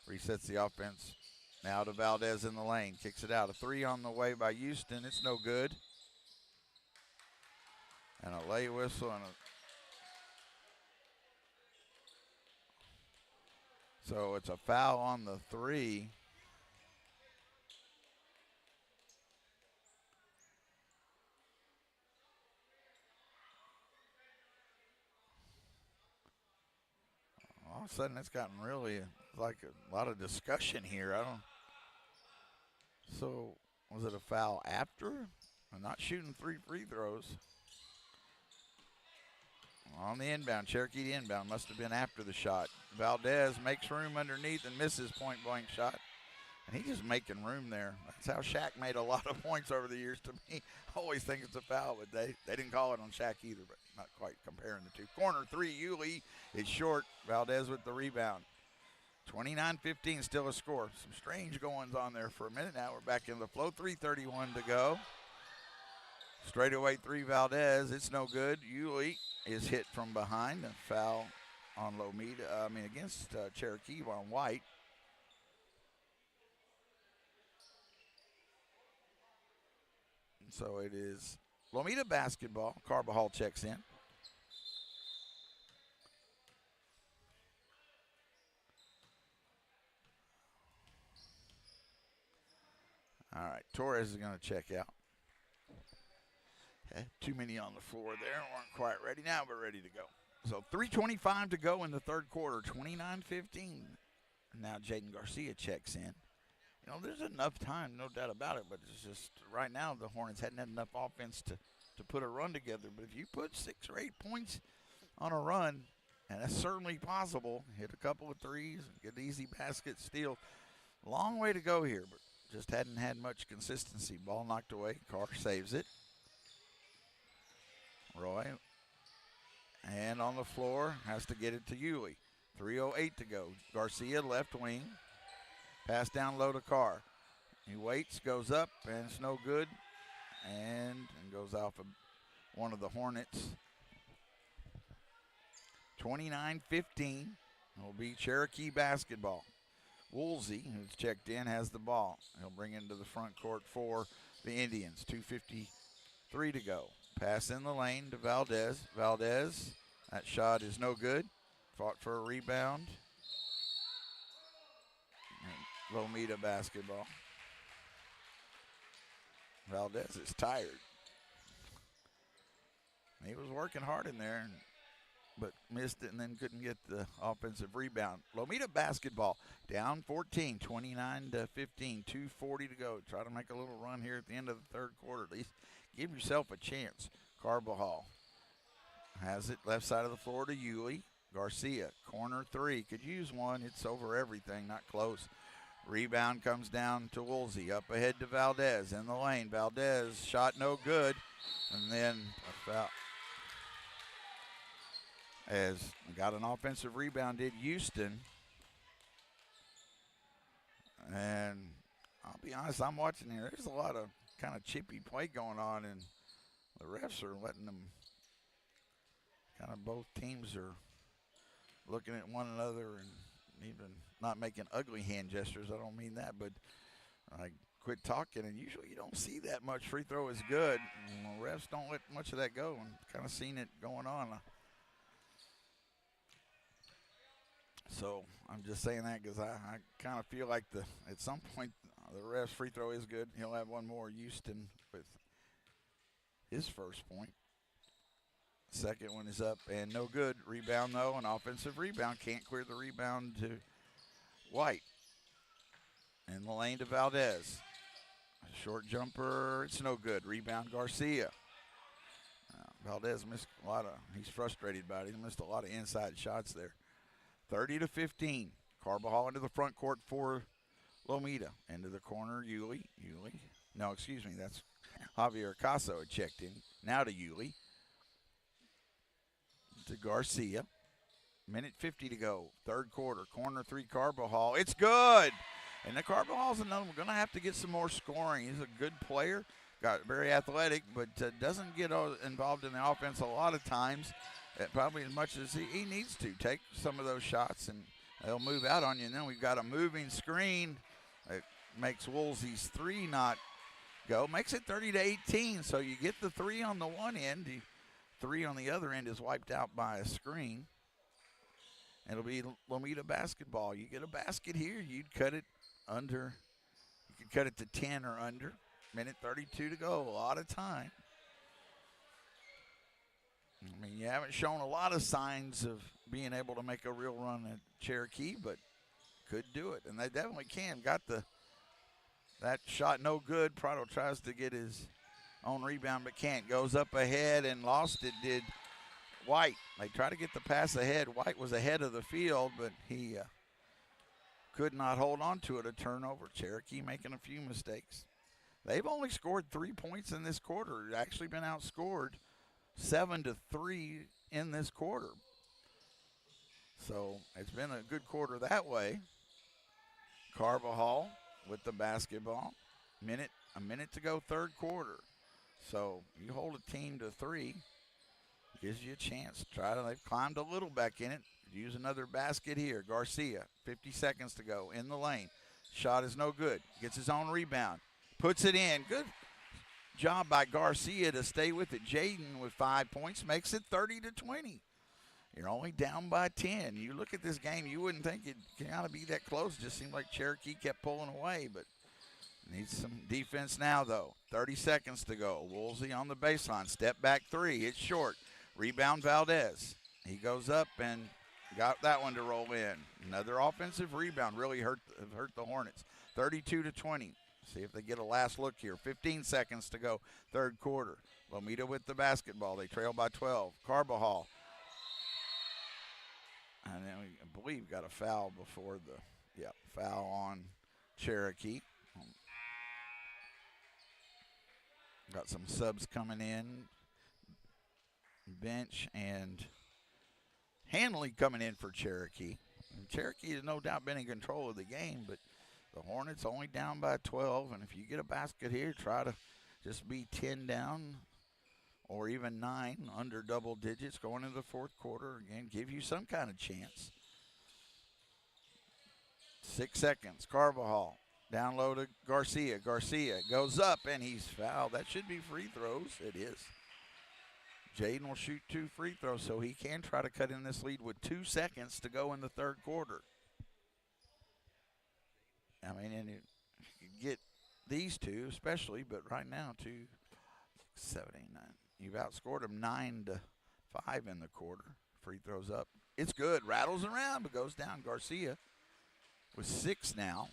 resets the offense. Now to Valdez in the lane. Kicks it out. A three on the way by Houston. It's no good. And a lay whistle. So it's a foul on the three. All of a sudden, it's gotten really like a lot of discussion here. So, was it a foul after? I'm not shooting 3 free throws. On the inbound, Cherokee the inbound. Must have been after the shot. Valdez makes room underneath and misses point-blank shot. And he's just making room there. That's how Shaq made a lot of points over the years to me. I always think it's a foul, but they didn't call it on Shaq either, but not quite comparing the two. Corner three, Yulee is short. Valdez with the rebound. 29-15, still a score. Some strange goings on there for a minute. Now we're back in the flow. 3:31 to go. Straightaway three, Valdez. It's no good. Yulee is hit from behind. A foul on against Cherokee on White. So it is Lomita basketball. Carbajal checks in. All right, Torres is going to check out. Okay, too many on the floor there. Weren't quite ready. Now we're ready to go. So 3:25 to go in the third quarter. 29-15. Now Jaden Garcia checks in. You know, there's enough time, no doubt about it, but it's just right now the Hornets hadn't had enough offense to put a run together. But if you put 6 or 8 points on a run, and that's certainly possible, hit a couple of threes, get an easy basket, steal. Long way to go here, but just hadn't had much consistency. Ball knocked away. Carr saves it. Roy, and on the floor, has to get it to Yulee. 3:08 to go. Garcia left wing. Pass down low to Carr. He waits, goes up, and it's no good. And goes off of one of the Hornets. 29-15 will be Cherokee basketball. Woolsey, who's checked in, has the ball. He'll bring it into the front court for the Indians. 2:53 to go. Pass in the lane to Valdez. Valdez, that shot is no good. Fought for a rebound. Lomita basketball. Valdez is tired. He was working hard in there, but missed it and then couldn't get the offensive rebound. Lomita basketball down 14, 29-15, 2:40 to go. Try to make a little run here at the end of the third quarter. At least give yourself a chance. Carbajal has it left side of the floor to Yulee. Garcia, corner three. Could use one. It's over everything, not close. Rebound comes down to Woolsey. Up ahead to Valdez in the lane. Valdez shot no good. And then a foul. As got an offensive rebound, did Houston. And I'll be honest, I'm watching here. There's a lot of kind of chippy play going on, and the refs are letting them kind of, both teams are looking at one another and even not making ugly hand gestures. I don't mean that, but I quit talking, and usually you don't see that much. Free throw is good. And the refs don't let much of that go, and kind of seen it going on. So I'm just saying that because I kind of feel like at some point the ref's free throw is good. He'll have one more. Houston with his first point. Second one is up and no good. Rebound, though, an offensive rebound. Can't clear the rebound to White. In the lane to Valdez. A short jumper, it's no good. Rebound, Garcia. Valdez missed a lot of, he's frustrated about it. He missed a lot of inside shots there. 30-15. Carbajal into the front court for Lomita. Into the corner, Yulee. Yulee No, excuse me. That's Javier Caso had checked in. Now to Yulee. To Garcia. Minute 50 to go. Third quarter. Corner three, Carbajal. It's good. And the Carbajal's another. We're going to have to get some more scoring. He's a good player. Got very athletic, but doesn't get involved in the offense a lot of times. Probably as much as he needs to. Take some of those shots, and they'll move out on you. And then we've got a moving screen that makes Woolsey's three not go. Makes it 30-18, so you get the three on the one end. The three on the other end is wiped out by a screen. It'll be Lomita basketball. You get a basket here, you'd cut it under. You could cut it to 10 or under. Minute 32 to go, a lot of time. I mean, you haven't shown a lot of signs of being able to make a real run at Cherokee, but could do it, and they definitely can. Got that shot no good. Prado tries to get his own rebound, but can't. Goes up ahead and lost it, did White. They try to get the pass ahead. White was ahead of the field, but he could not hold on to it. A turnover. Cherokee making a few mistakes. They've only scored 3 points in this quarter. Actually been outscored 7-3 in this quarter. So it's been a good quarter that way. Carbajal with the basketball. A minute to go, third quarter. So you hold a team to 3, gives you a chance. They've climbed a little back in it. Use another basket here. Garcia, 50 seconds to go in the lane. Shot is no good. Gets his own rebound. Puts it in. Good job by Garcia to stay with it. Jaden with 5 points makes it 30-20. You're only down by 10. You look at this game, you wouldn't think it kind of be that close. Just seemed like Cherokee kept pulling away, but needs some defense now, though. 30 seconds to go. Woolsey on the baseline. Step back three. It's short. Rebound Valdez. He goes up and got that one to roll in. Another offensive rebound really hurt the Hornets. 32-20. See if they get a last look here. 15 seconds to go, third quarter. Lomita with the basketball. They trail by 12. Carbajal. And then I believe got a foul before foul on Cherokee. Got some subs coming in. Bench and Hanley coming in for Cherokee. And Cherokee has no doubt been in control of the game, but the Hornets only down by 12, and if you get a basket here, try to just be 10 down or even 9 under double digits going into the fourth quarter. Again, give you some kind of chance. 6 seconds. Carbajal down low to Garcia. Garcia goes up, and he's fouled. That should be free throws. It is. Jaden will shoot 2 free throws, so he can try to cut in this lead with 2 seconds to go in the third quarter. I mean, and you get these two especially, but right now 2, 7, 8, 9. You've outscored them 9-5 in the quarter. Free throws up. It's good. Rattles around, but goes down. Garcia with 6 now.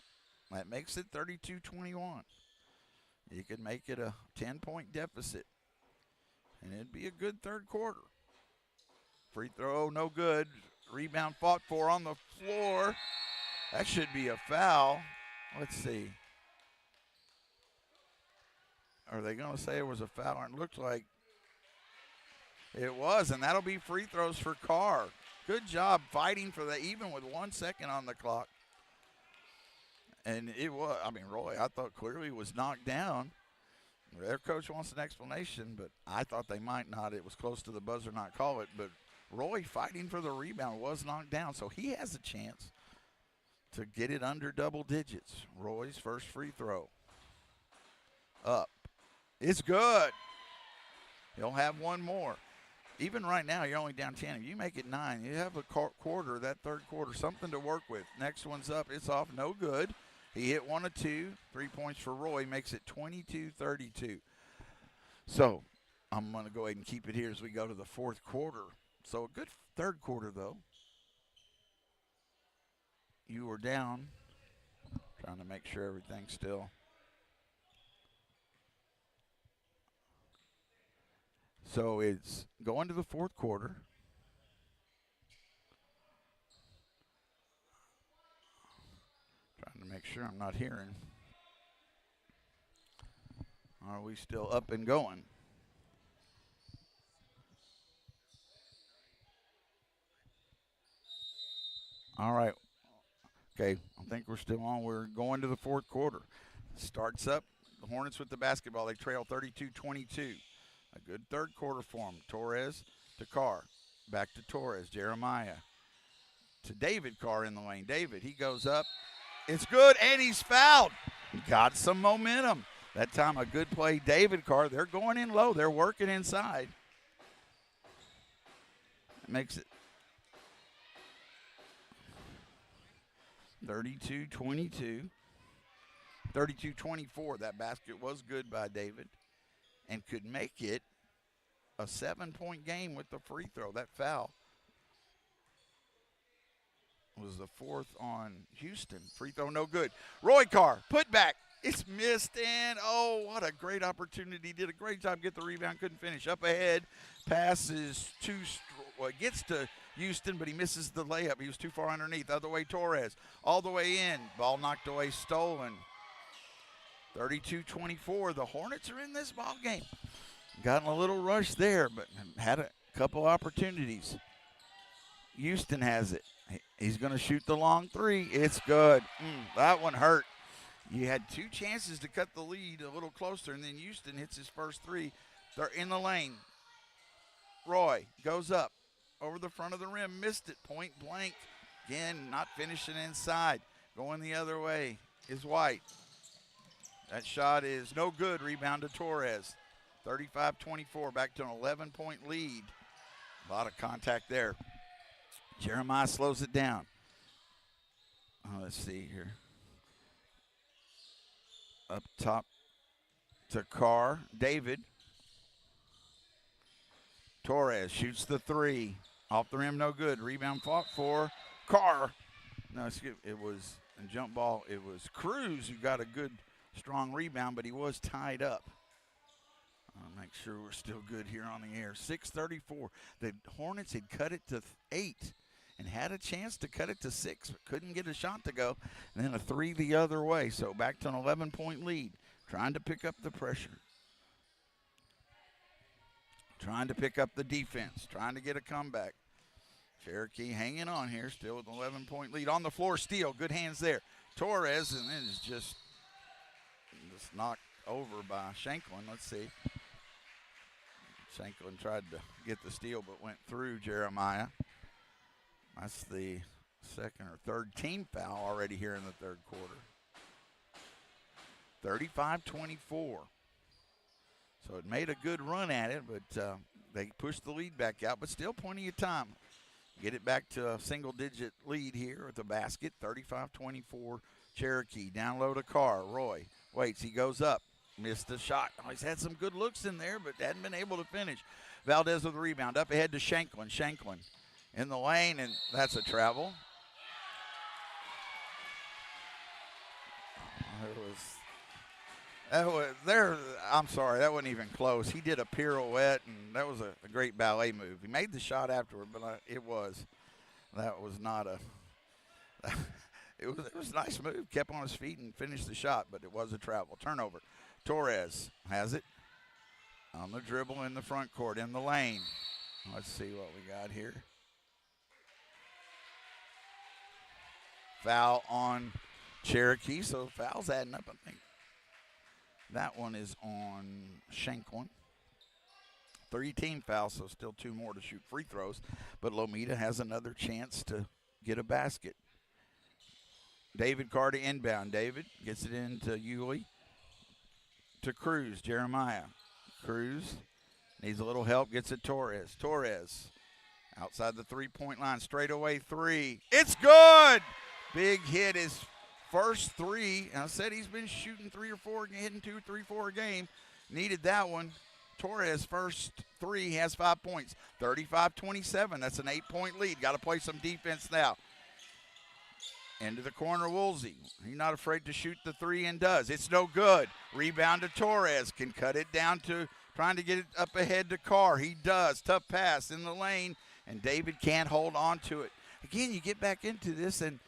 That makes it 32-21. You could make it a 10-point deficit, and it'd be a good third quarter. Free throw, no good. Rebound fought for on the floor. That should be a foul. Let's see. Are they going to say it was a foul? It looked like it was, and that'll be free throws for Carr. Good job fighting for that, even with 1 second on the clock. And it was, I mean, Roy, I thought clearly was knocked down. Their coach wants an explanation, but I thought they might not. It was close to the buzzer not call it, but Roy fighting for the rebound was knocked down, so he has a chance to get it under double digits. Roy's first free throw. Up. It's good. He'll have one more. Even right now, you're only down 10. If you make it 9, you have a quarter, that third quarter, something to work with. Next one's up. It's off. No good. He hit 1 of 2. 3 points for Roy. Makes it 22-32. So I'm going to go ahead and keep it here as we go to the fourth quarter. So a good third quarter, though. You were down. Trying to make sure everything's still. So it's going to the fourth quarter. Trying to make sure I'm not hearing. Are we still up and going? All right. Okay, I think we're still on. We're going to the fourth quarter. Starts up. The Hornets with the basketball. They trail 32-22. A good third quarter for them. Torres to Carr. Back to Torres. Jeremiah to David Carr in the lane. David, he goes up. It's good, and he's fouled. Got some momentum. That time a good play. David Carr, they're going in low. They're working inside. Makes it 32-22. 32-24. That basket was good by David and could make it a 7-point game with the free throw. That foul was the fourth on Houston. Free throw no good. Roy Carr, put back. It's missed, and oh, what a great opportunity. Did a great job, get the rebound, couldn't finish. Up ahead, passes gets to Houston, but he misses the layup. He was too far underneath. Other way, Torres, all the way in. Ball knocked away, stolen. 32-24. The Hornets are in this ball game. Got in a little rush there, but had a couple opportunities. Houston has it. He's going to shoot the long three. It's good. That one hurt. You had two chances to cut the lead a little closer, and then Houston hits his first three. They're in the lane. Roy goes up over the front of the rim, missed it, point blank. Again, not finishing inside. Going the other way is White. That shot is no good. Rebound to Torres. 35-24, back to an 11-point lead. A lot of contact there. Jeremiah slows it down. Let's see here. Up top to Carr. David. Torres shoots the three. Off the rim, no good. Rebound fought for Carr. No, it was a jump ball. It was Cruz who got a good, strong rebound, but he was tied up. I'll make sure we're still good here on the air. 6:34. The Hornets had cut it to 8 and had a chance to cut it to 6, but couldn't get a shot to go. And then a 3 the other way. So back to an 11-point lead. Trying to pick up the pressure. Trying to pick up the defense. Trying to get a comeback. Cherokee hanging on here, still with an 11-point lead. On the floor, steal. Good hands there. Torres, and then is just knocked over by Shanklin. Let's see. Shanklin tried to get the steal, but went through Jeremiah. That's the second or third team foul already here in the third quarter. 35-24. So it made a good run at it, but they pushed the lead back out, but still plenty of time. Get it back to a single-digit lead here with the basket. 35-24 Cherokee. Down low to Carr. Roy waits. He goes up. Missed the shot. Oh, he's had some good looks in there, but hadn't been able to finish. Valdez with the rebound. Up ahead to Shanklin. Shanklin in the lane, and that's a travel. I'm sorry, that wasn't even close. He did a pirouette, and that was a great ballet move. He made the shot afterward, but that was not a it was a nice move. Kept on his feet and finished the shot, but it was a travel. Turnover. Torres has it on the dribble in the front court, in the lane. Let's see what we got here. Foul on Cherokee, so foul's adding up, I think. That one is on Shanklin. 3 team fouls, so still 2 more to shoot free throws. But Lomita has another chance to get a basket. David Carr to inbound. David gets it into Yulee. To Cruz. Jeremiah. Cruz needs a little help. Gets it Torres. Torres outside the 3-point line. Straightaway 3. It's good! Big hit. His first 3. And I said he's been shooting 3 or 4, hitting 2, 3, 4 a game. Needed that one. Torres' first 3 has 5 points. 35-27. That's an 8-point lead. Got to play some defense now. Into the corner, Woolsey. He's not afraid to shoot the 3 and does. It's no good. Rebound to Torres. Can cut it down to trying to get it up ahead to Carr. He does. Tough pass in the lane, and David can't hold on to it. Again, you get back into this, and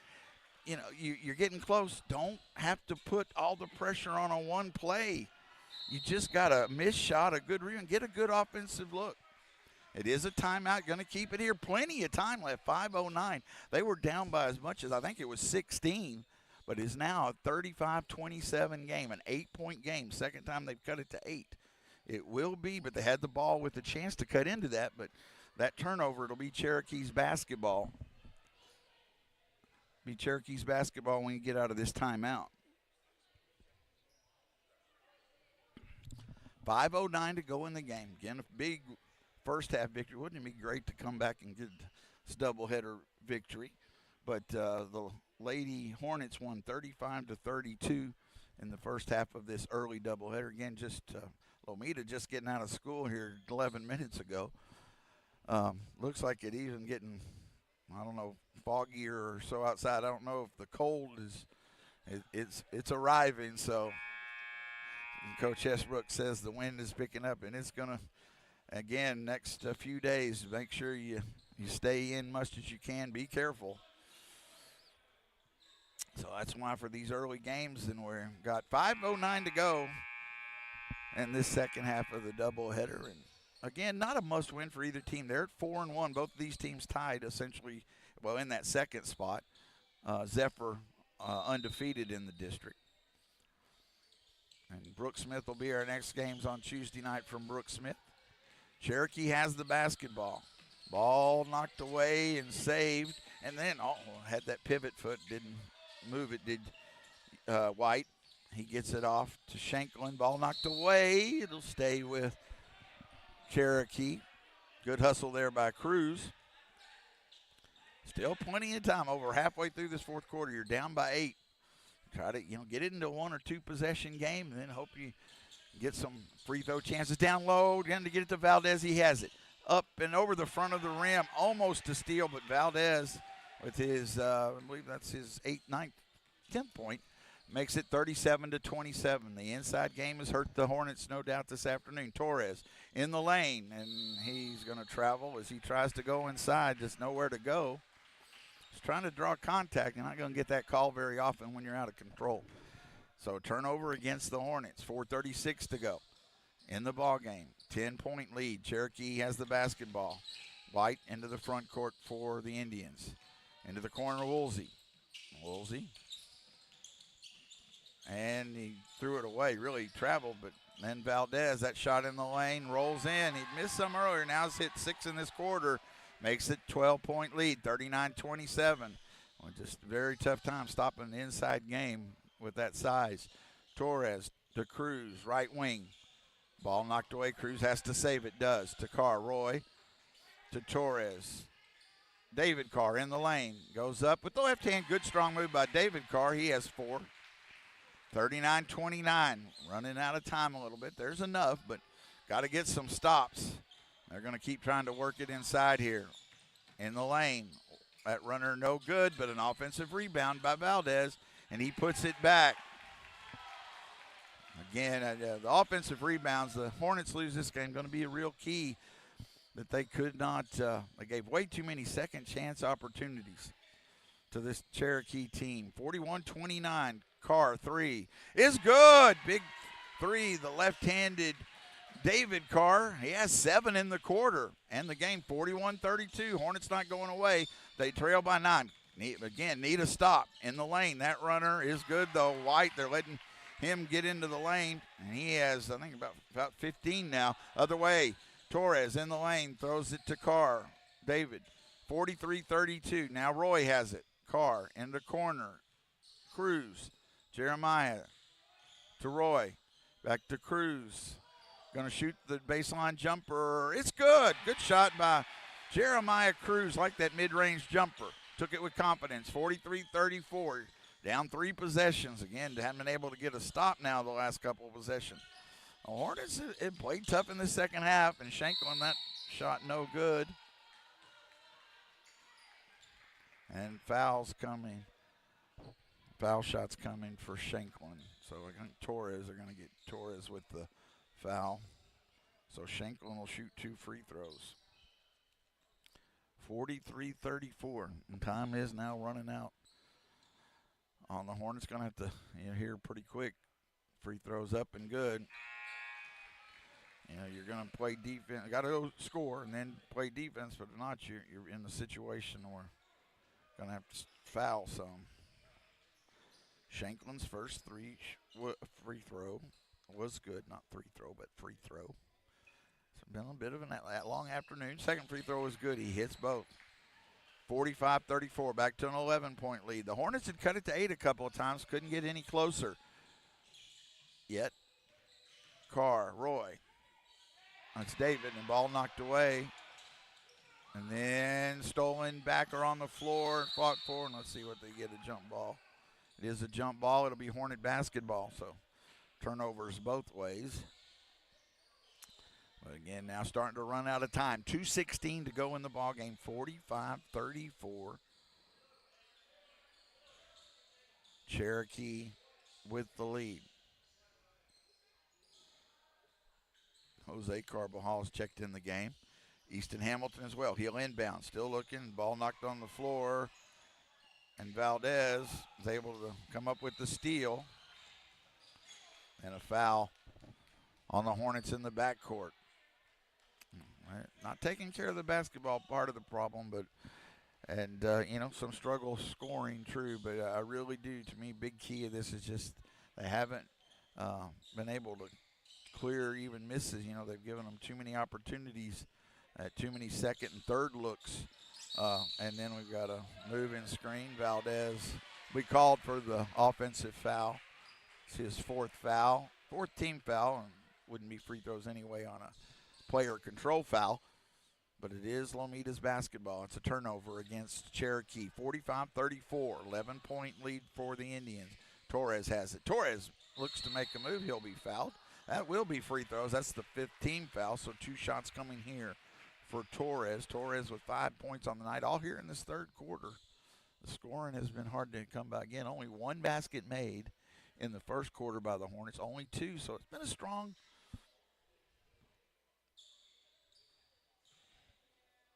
you're getting close. Don't have to put all the pressure on a one play. You just got a missed shot, a good rebound, get a good offensive look. It is a timeout. Going to keep it here. Plenty of time left. 5:09. They were down by as much as I think it was 16, but is now a 35-27 game, an 8-point game. Second time they've cut it to 8. It will be, but they had the ball with a chance to cut into that, but that turnover, it'll be Cherokee's basketball. Be Cherokee's basketball when you get out of this timeout. 5:09 to go in the game. Again, a big first half victory. Wouldn't it be great to come back and get this doubleheader victory? But the Lady Hornets won 35-32 in the first half of this early doubleheader. Again, just Lomita just getting out of school here 11 minutes ago. Looks like it even getting, I don't know, foggier or so outside. I don't know if the cold is, it's arriving. So Coach Hesbrook says the wind is picking up, and it's going to, again, next few days, make sure you stay in much as you can. Be careful. So that's why for these early games, and we've got 5:09 to go in this second half of the doubleheader. And again, not a must-win for either team. They're at 4-1. Both of these teams tied essentially, well, in that second spot. Zephyr undefeated in the district. And Brooke Smith will be our next games on Tuesday night from Brooke Smith. Cherokee has the basketball. Ball knocked away and saved. And then, had that pivot foot, didn't move it, did White. He gets it off to Shanklin. Ball knocked away. It'll stay with Cherokee. Good hustle there by Cruz. Still plenty of time. Over halfway through this fourth quarter. You're down by 8. Try to, get it into a 1 or 2 possession game, and then hope you get some free throw chances down low. Again, to get it to Valdez, he has it. Up and over the front of the rim, almost to steal, but Valdez with his, I believe that's his 8th, 9th, 10th point, makes it 37-27. The inside game has hurt the Hornets, no doubt, this afternoon. Torres in the lane, and he's going to travel as he tries to go inside. Just nowhere to go. He's trying to draw contact. You're not going to get that call very often when you're out of control. So turnover against the Hornets. 4:36 to go in the ball game. 10-point lead. Cherokee has the basketball. White into the front court for the Indians. Into the corner, Woolsey. And he threw it away. Really traveled, but then Valdez, that shot in the lane, rolls in. He missed some earlier. Now he's hit 6 in this quarter. Makes it 12-point lead, 39-27. Well, just a very tough time stopping the inside game with that size. Torres to Cruz, right wing. Ball knocked away. Cruz has to save it. Does. To Carr. Roy to Torres. David Carr in the lane. Goes up with the left hand. Good strong move by David Carr. He has 4. 39-29. Running out of time a little bit. There's enough, but got to get some stops. They're going to keep trying to work it inside here. In the lane. That runner no good, but an offensive rebound by Valdez, and he puts it back. Again, the offensive rebounds, the Hornets lose this game, going to be a real key that they could not, they gave way too many second chance opportunities to this Cherokee team. 41-29, Carr 3 is good. Big 3, the left-handed David Carr. He has 7 in the quarter and the game. 41-32. Hornets not going away. They trail by 9. Need a stop in the lane. That runner is good, though. White, they're letting him get into the lane, and he has, I think, about 15 now. Other way, Torres in the lane, throws it to Carr. David, 43-32. Now Roy has it. Carr in the corner. Cruz, Jeremiah to Roy. Back to Cruz. Going to shoot the baseline jumper. It's good. Good shot by Jeremiah Cruz, like that mid-range jumper. Took it with confidence. 43-34. Down 3 possessions. Again, haven't been able to get a stop now the last couple of possessions. The Hornets it played tough in the second half, and Shanklin, that shot no good. And fouls coming. Foul shots coming for Shanklin. So I think Torres are going to get Torres with the foul. So Shanklin will shoot 2 free throws. 43-34. And time is now running out. On the Hornets, going to have to here pretty quick. Free throws up and good. You know, you're going to play defense. Got to go score and then play defense, but if not, you're in the situation where you're going to have to foul some. Shanklin's first free throw was good. Not free throw. It's been a bit of a long afternoon. Second free throw was good. He hits both. 45-34, back to an 11-point lead. The Hornets had cut it to 8 a couple of times, couldn't get any closer. Yet, Roy. That's David, and ball knocked away. And then stolen back or on the floor, fought for, and let's see what they get, a jump ball. It is a jump ball. It'll be Hornet basketball, so turnovers both ways. But again, now starting to run out of time. 2:16 to go in the ball game. 45-34. Cherokee with the lead. Jose Carvajal's checked in the game. Easton Hamilton as well. He'll inbound. Still looking. Ball knocked on the floor. And Valdez is able to come up with the steal. And a foul on the Hornets in the backcourt. Not taking care of the basketball part of the problem, but some struggle scoring, true. But I really do. To me, big key of this is just they haven't been able to clear even misses. They've given them too many opportunities, too many second and third looks. And then we've got a move-in screen. Valdez, we called for the offensive foul. It's his fourth team foul, and wouldn't be free throws anyway on a player control foul. But it is Lomitas basketball. It's a turnover against Cherokee. 45-34, 11-point lead for the Indians. Torres has it. Torres looks to make a move. He'll be fouled. That will be free throws. That's the fifth team foul, so 2 shots coming here for Torres. Torres with 5 points on the night, all here in this third quarter. The scoring has been hard to come by. Again, only 1 basket made in the first quarter by the Hornets, only 2, so it's been a strong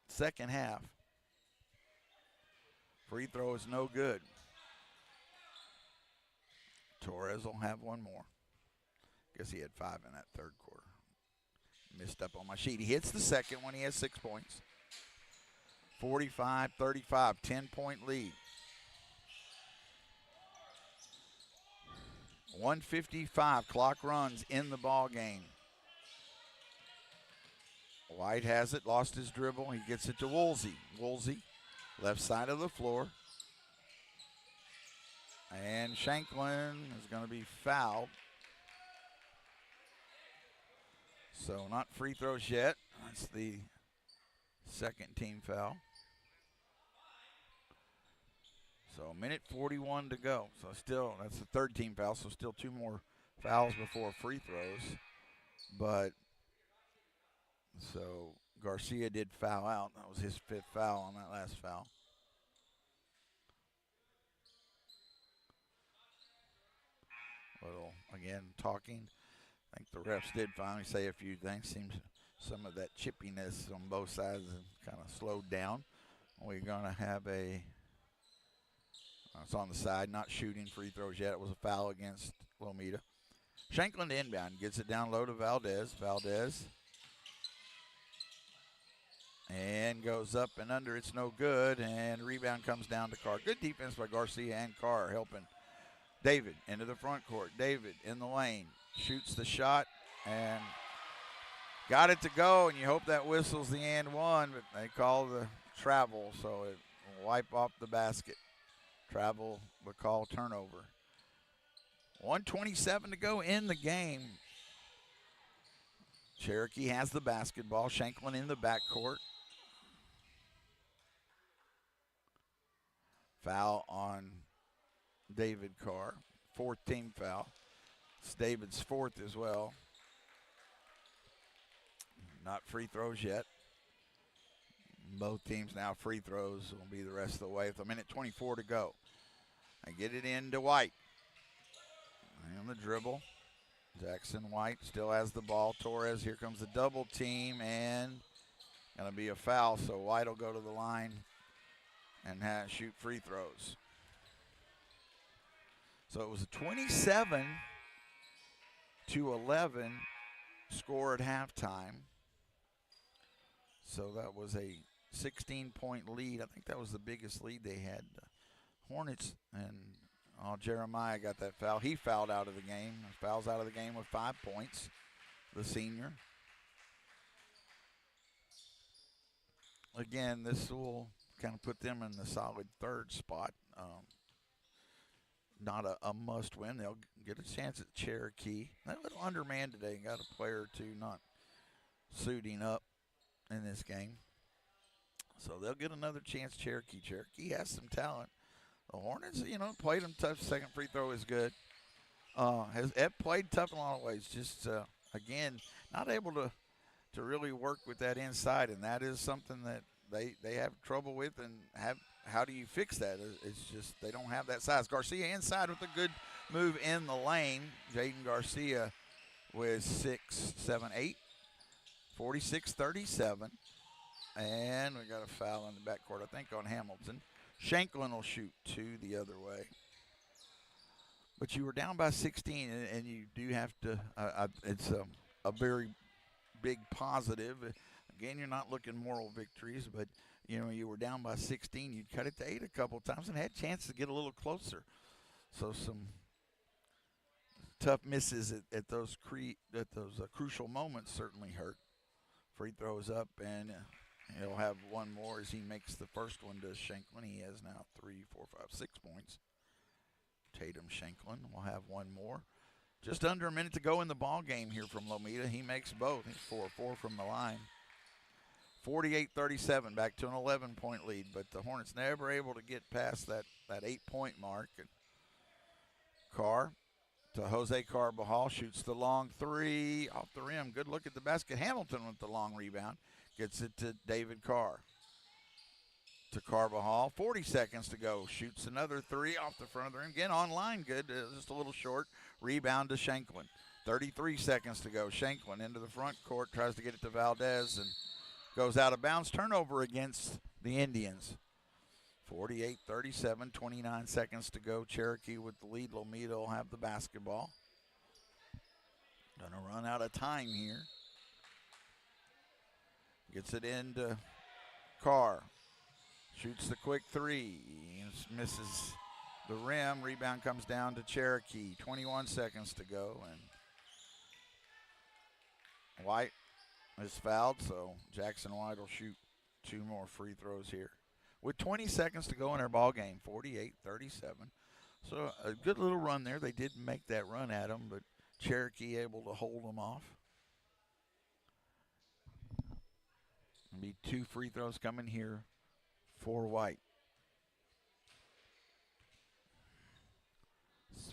second half. Free throw is no good. Torres will have one more. Guess he had 5 in that third quarter. Missed up on my sheet. He hits the second when he has 6 points. 45-35, 10-point lead. 1:55 clock runs in the ball game. White has it, lost his dribble. He gets it to Woolsey. Woolsey, left side of the floor. And Shanklin is going to be fouled. So not free throws yet. That's the second team foul. So a minute 41 to go. So still, that's the third team foul. So still 2 more fouls before free throws. But so Garcia did foul out. That was his 5th foul on that last foul. Little, again, talking. I think the refs did finally say a few things. Seems some of that chippiness on both sides kind of slowed down. We're going to have it's on the side, not shooting free throws yet. It was a foul against Lomita. Shanklin to inbound, gets it down low to Valdez. Valdez. And goes up and under. It's no good. And rebound comes down to Carr. Good defense by Garcia and Carr helping. David into the front court. David in the lane. Shoots the shot and got it to go. And you hope that whistles the and one, but they call the travel, so it will wipe off the basket. Travel will call turnover. 1:27 to go in the game. Cherokee has the basketball. Shanklin in the backcourt. Foul on David Carr. 4th team foul. It's David's 4th as well. Not free throws yet. Both teams now free throws will be the rest of the way with a minute 24 to go. I get it into White. And the dribble. Jackson White still has the ball. Torres, here comes the double team, and going to be a foul, so White will go to the line and shoot free throws. So it was a 27-11 score at halftime. So that was a 16-point lead. I think that was the biggest lead they had. Hornets and Jeremiah got that foul. He fouled out of the game. Fouls out of the game with 5 points, the senior. Again, this will kind of put them in the solid third spot. Not a must win. They'll get a chance at Cherokee. They're a little undermanned today. Got a player or two not suiting up in this game. So they'll get another chance, Cherokee. Cherokee has some talent. The Hornets, played them tough. Second free throw is good. Have played tough in a lot of ways. Just, again, not able to really work with that inside, and that is something that they have trouble with. And how do you fix that? It's just they don't have that size. Garcia inside with a good move in the lane. Jaden Garcia with 6, 7, 8. 46-37. And we got a foul in the backcourt, I think, on Hamilton. Shanklin will shoot 2 the other way. But you were down by 16, and you do have to it's a very big positive. Again, you're not looking moral victories, but, you were down by 16. You'd cut it to 8 a couple times and had a chance to get a little closer. So some tough misses at those crucial moments certainly hurt. Free throws up, and he'll have one more as he makes the first one to Shanklin. He has now 3, 4, 5, 6 points. Tatum Shanklin will have one more. Just under a minute to go in the ball game here from Lomita. He makes both. He's 4-4 from the line. 48-37, back to an 11-point lead, but the Hornets never able to get past that 8-point mark. And Carr to Jose Carbajal, shoots the long 3 off the rim. Good look at the basket. Hamilton with the long rebound. Gets it to David Carr. To Carbajal, 40 seconds to go. Shoots another 3 off the front of the rim. Again, online good, just a little short. Rebound to Shanklin. 33 seconds to go. Shanklin into the front court, tries to get it to Valdez and goes out of bounds. Turnover against the Indians. 48-37, 29 seconds to go. Cherokee with the lead. Lomita will have the basketball. Gonna run out of time here. Gets it into Carr. Shoots the quick 3. Misses the rim. Rebound comes down to Cherokee. 21 seconds to go. And White is fouled, so Jackson White will shoot 2 more free throws here. With 20 seconds to go in our ball game, 48-37. So a good little run there. They did make that run at them, but Cherokee able to hold them off. There'll be 2 free throws coming here for White.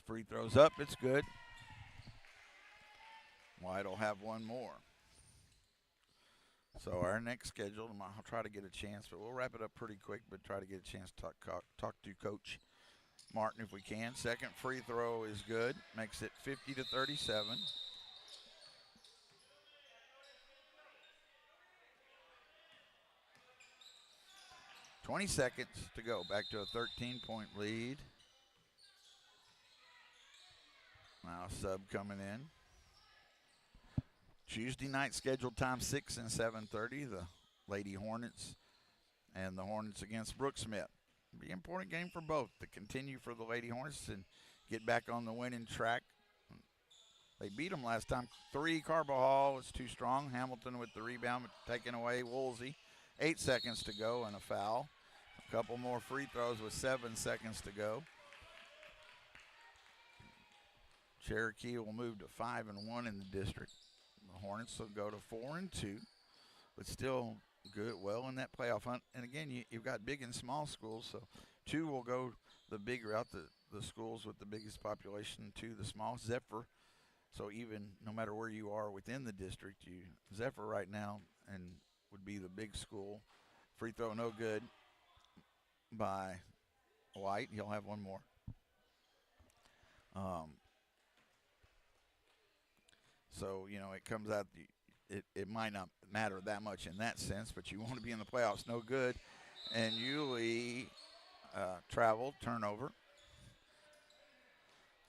Free throws up, it's good. White will have one more. So our next schedule, I'll try to get a chance, but we'll wrap it up pretty quick, but try to get a chance to talk to Coach Martin if we can. Second free throw is good, makes it 50-37. 20 seconds to go, back to a 13-point lead. Now sub coming in. Tuesday night scheduled time 6 and 7:30. The Lady Hornets and the Hornets against Brook Smith. Be an important game for both to continue for the Lady Hornets and get back on the winning track. They beat them last time. 3, Carbajal was too strong. Hamilton with the rebound, but taken away. Woolsey, 8 seconds to go and a foul. A couple more free throws with 7 seconds to go. Cherokee will move to 5-1 in the district. The Hornets will go to 4-2, but still good, well in that playoff hunt. And again, you've got big and small schools, so 2 will go the big route, the schools with the biggest population, 2 the small. Zephyr, so even no matter where you are within the district, Zephyr right now and would be the big school. Free throw no good by White. He'll have one more. So, it comes out, it might not matter that much in that sense, but you want to be in the playoffs, no good. And Yulee traveled, turnover.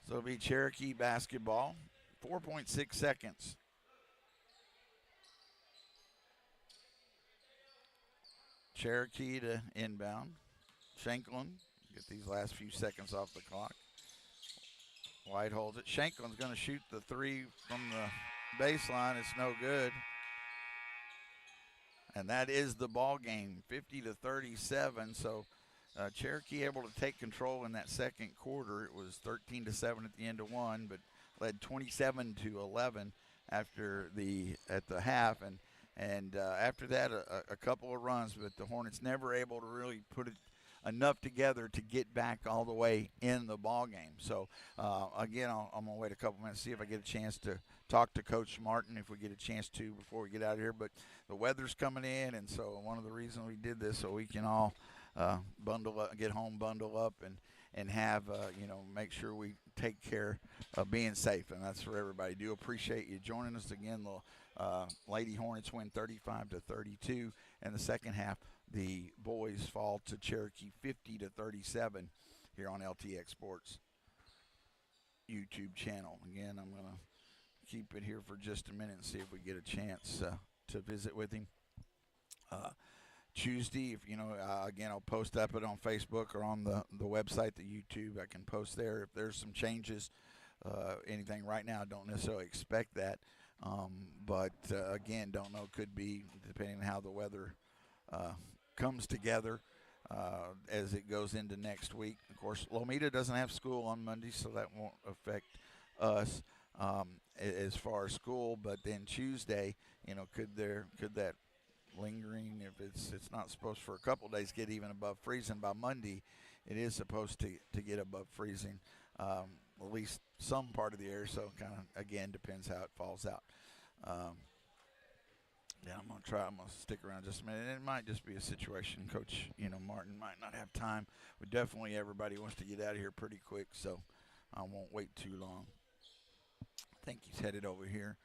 So it'll be Cherokee basketball, 4.6 seconds. Cherokee to inbound. Shanklin, get these last few seconds off the clock. White holds it. Shanklin's going to shoot the three from the baseline. It's no good. And that is the ball game, 50-37. So Cherokee able to take control in that second quarter. It was 13-7 at the end of one, but led 27-11 at the half. And after that, a couple of runs, but the Hornets never able to really put it enough together to get back all the way in the ball game. So again, I'm gonna wait a couple minutes, see if I get a chance to talk to Coach Martin, if we get a chance to before we get out of here. But the weather's coming in, and so one of the reasons we did this so we can all bundle up, get home, bundle up, and have make sure we take care of being safe, and that's for everybody. Do appreciate you joining us again. The Lady Hornets win 35-32 in the second half. The boys fall to Cherokee 50-37 here on LTX Sports YouTube channel. Again, I'm going to keep it here for just a minute and see if we get a chance to visit with him. Tuesday, if again, I'll post up it on Facebook or on the website, the YouTube. I can post there if there's some changes. Anything right now, I don't necessarily expect that. But again, don't know. Could be depending on how the weather comes together as it goes into next week. Of course, Lomita doesn't have school on Monday, so that won't affect us as far as school. But then Tuesday, could that lingering, if it's not supposed for a couple days get even above freezing, by Monday it is supposed to get above freezing, at least some part of the area. So kind of again depends how it falls out. Yeah, I'm gonna stick around just a minute. And it might just be a situation, Coach Martin might not have time, but definitely everybody wants to get out of here pretty quick, so I won't wait too long. I think he's headed over here.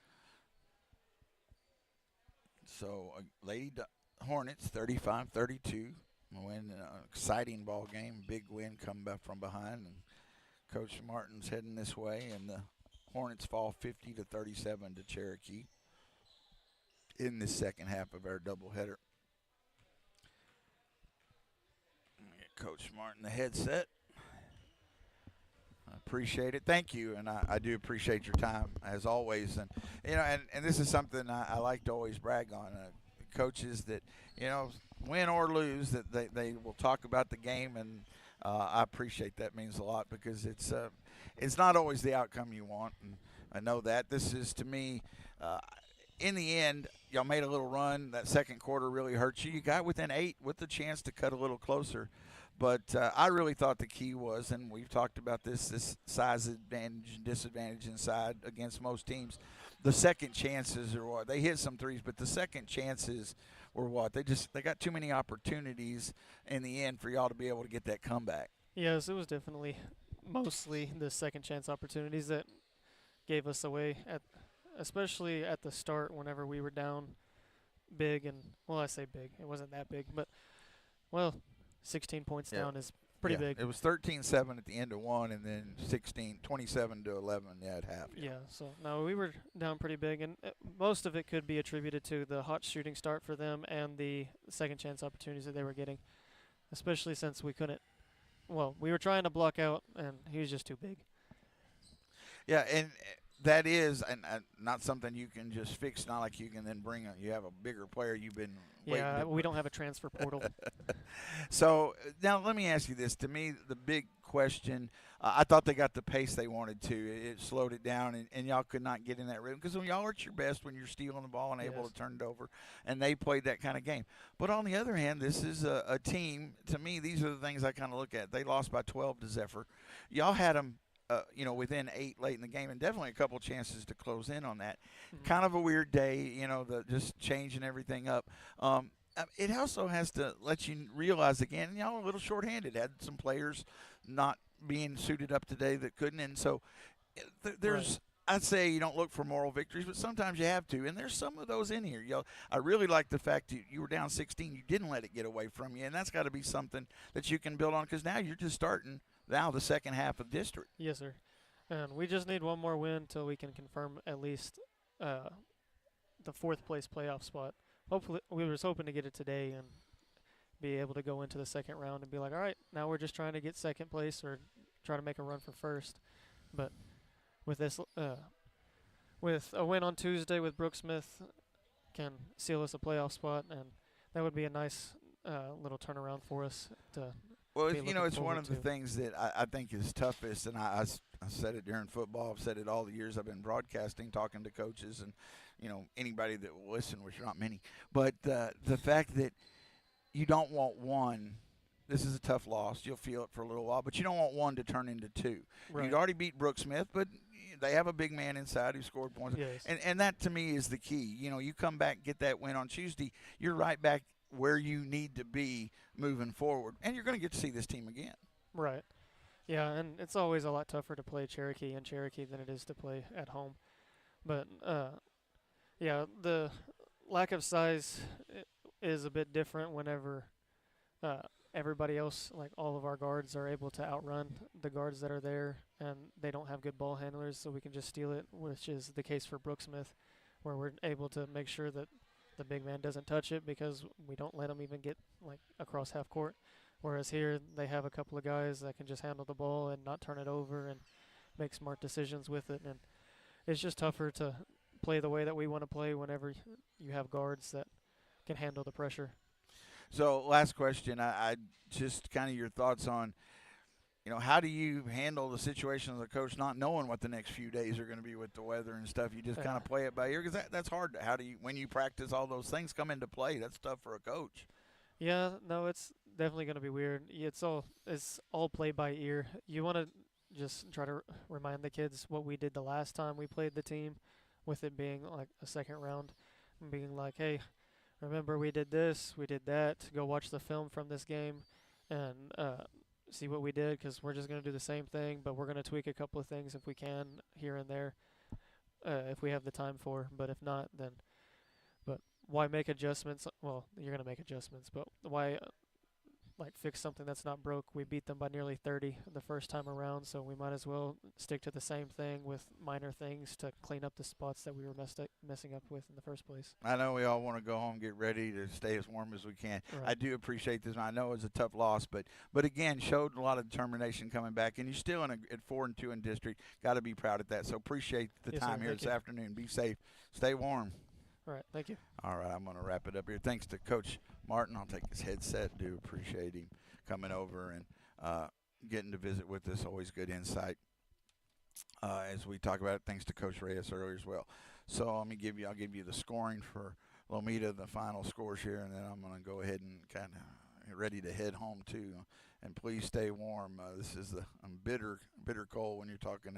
So Lady Hornets 35-32 win an exciting ball game, big win coming back from behind, and Coach Martin's heading this way, and the Hornets fall 50-37 to Cherokee in the second half of our doubleheader. Get Coach Martin the headset. I appreciate it. Thank you, and I do appreciate your time as always. And and this is something I like to always brag on. Coaches that win or lose, that they will talk about the game, and I appreciate that. Means a lot because it's not always the outcome you want, and I know that. This is, to me, in the end, y'all made a little run. That second quarter really hurt you. You got within 8 with the chance to cut a little closer. But I really thought the key was, and we've talked about this size advantage and disadvantage inside against most teams. The second chances are what? They hit some threes, but the second chances were what? They got too many opportunities in the end for y'all to be able to get that comeback. Yes, it was definitely mostly the second chance opportunities that gave us away, especially at the start whenever we were down big. And, well, I say big. It wasn't that big, but, 16 points down is pretty big. It was 13-7 at the end of one, and then 27-11 at half. Yeah, so no, we were down pretty big, and most of it could be attributed to the hot shooting start for them and the second chance opportunities that they were getting, especially since we couldn't. Well, we were trying to block out, and he was just too big. Yeah, and that is not something you can just fix. Not like you can then bring you have a bigger player you've been waiting. Yeah, we don't have a transfer portal. So now let me ask you this. To me, the big question, I thought they got the pace they wanted to. It slowed it down, and y'all could not get in that rhythm because when y'all are at your best when you're stealing the ball and able to turn it over, and they played that kind of game. But on the other hand, this is a team. To me, these are the things I kind of look at. They lost by 12 to Zephyr. Y'all had them within 8 late in the game, and definitely a couple chances to close in on that. Mm-hmm. Kind of a weird day, just changing everything up. It also has to let you realize again, y'all are a little shorthanded. Had some players not being suited up today that couldn't, and so there's. I'd say you don't look for moral victories, but sometimes you have to, and there's some of those in here. I really like the fact you were down 16, you didn't let it get away from you, and that's got to be something that you can build on because now you're just starting now the second half of district. Yes, sir. And we just need one more win until we can confirm at least the fourth place playoff spot. Hopefully, we were hoping to get it today, and be able to go into the second round and be like, all right, now we're just trying to get second place or try to make a run for first. But with this, with a win on Tuesday with Brooksmith, can seal us a playoff spot, and that would be a nice little turnaround for us to. Well, be it's looking one forward of the to. things that I think is toughest, and I said it during football. I've said it all the years I've been broadcasting, talking to coaches, and anybody that will listen, which are not many. But the fact that you don't want one. This is a tough loss. You'll feel it for a little while, but you don't want one to turn into two. Right. You'd already beat Brooksmith, but they have a big man inside who scored points. Yes. And that, to me, is the key. You come back, get that win on Tuesday, you're right back where you need to be moving forward, and you're going to get to see this team again. Right. Yeah, and it's always a lot tougher to play Cherokee in Cherokee than it is to play at home. But, yeah, the lack of size is a bit different whenever everybody else, like all of our guards, are able to outrun the guards that are there, and they don't have good ball handlers, so we can just steal it, which is the case for Brooksmith, where we're able to make sure that the big man doesn't touch it because we don't let him even get like across half court. Whereas here they have a couple of guys that can just handle the ball and not turn it over and make smart decisions with it, and it's just tougher to play the way that we want to play whenever you have guards that can handle the pressure. So, last question, I just kind of your thoughts on, how do you handle the situation as a coach not knowing what the next few days are going to be with the weather and stuff? You just kind of play it by ear because that's hard. How do you, when you practice, all those things come into play? That's tough for a coach. Yeah, no, it's definitely going to be weird. It's all play by ear. You want to just try to remind the kids what we did the last time we played the team, with it being like a second round, and being like, hey, remember we did this, we did that. Go watch the film from this game and see what we did, because we're just going to do the same thing, but we're going to tweak a couple of things if we can here and there, if we have the time for. But if not, then but why make adjustments? Well, you're going to make adjustments, but why fix something that's not broke? We beat them by nearly 30 the first time around, so we might as well stick to the same thing with minor things to clean up the spots that we were messing up with in the first place. I know we all want to go home, get ready to stay as warm as we can. Right. I do appreciate this. I know it's a tough loss, but again, showed a lot of determination coming back, and you're still at 4-2 in district. Got to be proud of that. So appreciate the Yes, time sir. here Thank this you. afternoon. Be safe. Stay warm. All right, thank you. All right, I'm going to wrap it up here. Thanks to Coach Martin. I'll take his headset. Do appreciate him coming over and getting to visit with us. Always good insight as we talk about it. Thanks to Coach Reyes earlier as well. So I'll give you the scoring for Lomita, the final scores here, and then I'm going to go ahead and kind of get ready to head home too. And please stay warm. This is the bitter cold when you're talking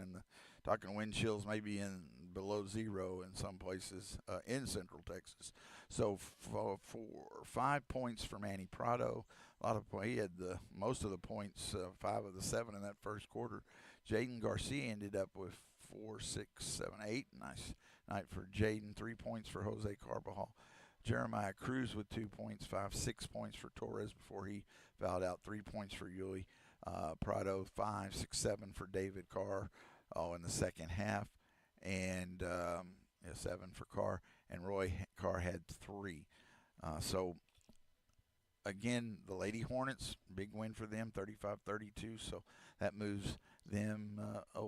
wind chills, maybe in below zero in some places in Central Texas. So for 5 points for Manny Prado. He had most of the points, 5 of the 7 in that first quarter. Jaden Garcia ended up with 4, 6, 7, 8. Nice night for Jaden. 3 points for Jose Carbajal. Jeremiah Cruz with 2 points, 5, 6 points for Torres before he fouled out. 3 points for Yuli. Prado 5, 6, 7 for David Carr in the second half, and 7 for Carr. And Roy Carr had 3. So again, the Lady Hornets, big win for them, 35-32. So that moves them a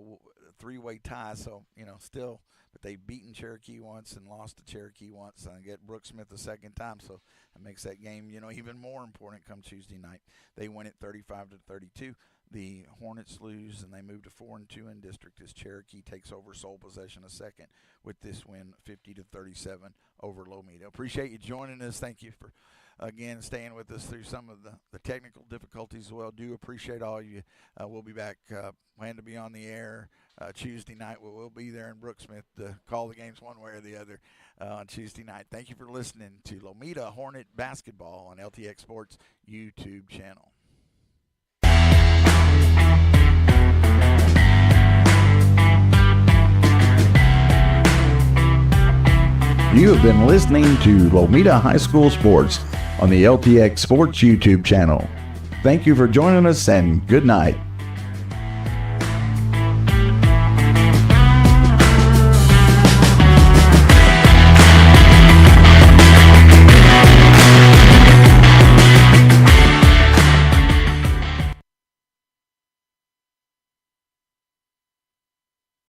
3-way tie. So, still, but they've beaten Cherokee once and lost to Cherokee once, and get Brooksmith the second time. So that makes that game, even more important come Tuesday night. They win it 35-32. The Hornets lose, and they move to 4-2 in district as Cherokee takes over sole possession a second with this win, 50-37 over Lomita. Appreciate you joining us. Thank you for, again, staying with us through some of the technical difficulties as well. Do appreciate all of you. We'll be back, plan to be on the air Tuesday night. We'll be there in Brooksmith to call the games one way or the other on Tuesday night. Thank you for listening to Lomita Hornet Basketball on LTX Sports YouTube channel. You have been listening to Lomita High School Sports on the LTX Sports YouTube channel. Thank you for joining us, and good night.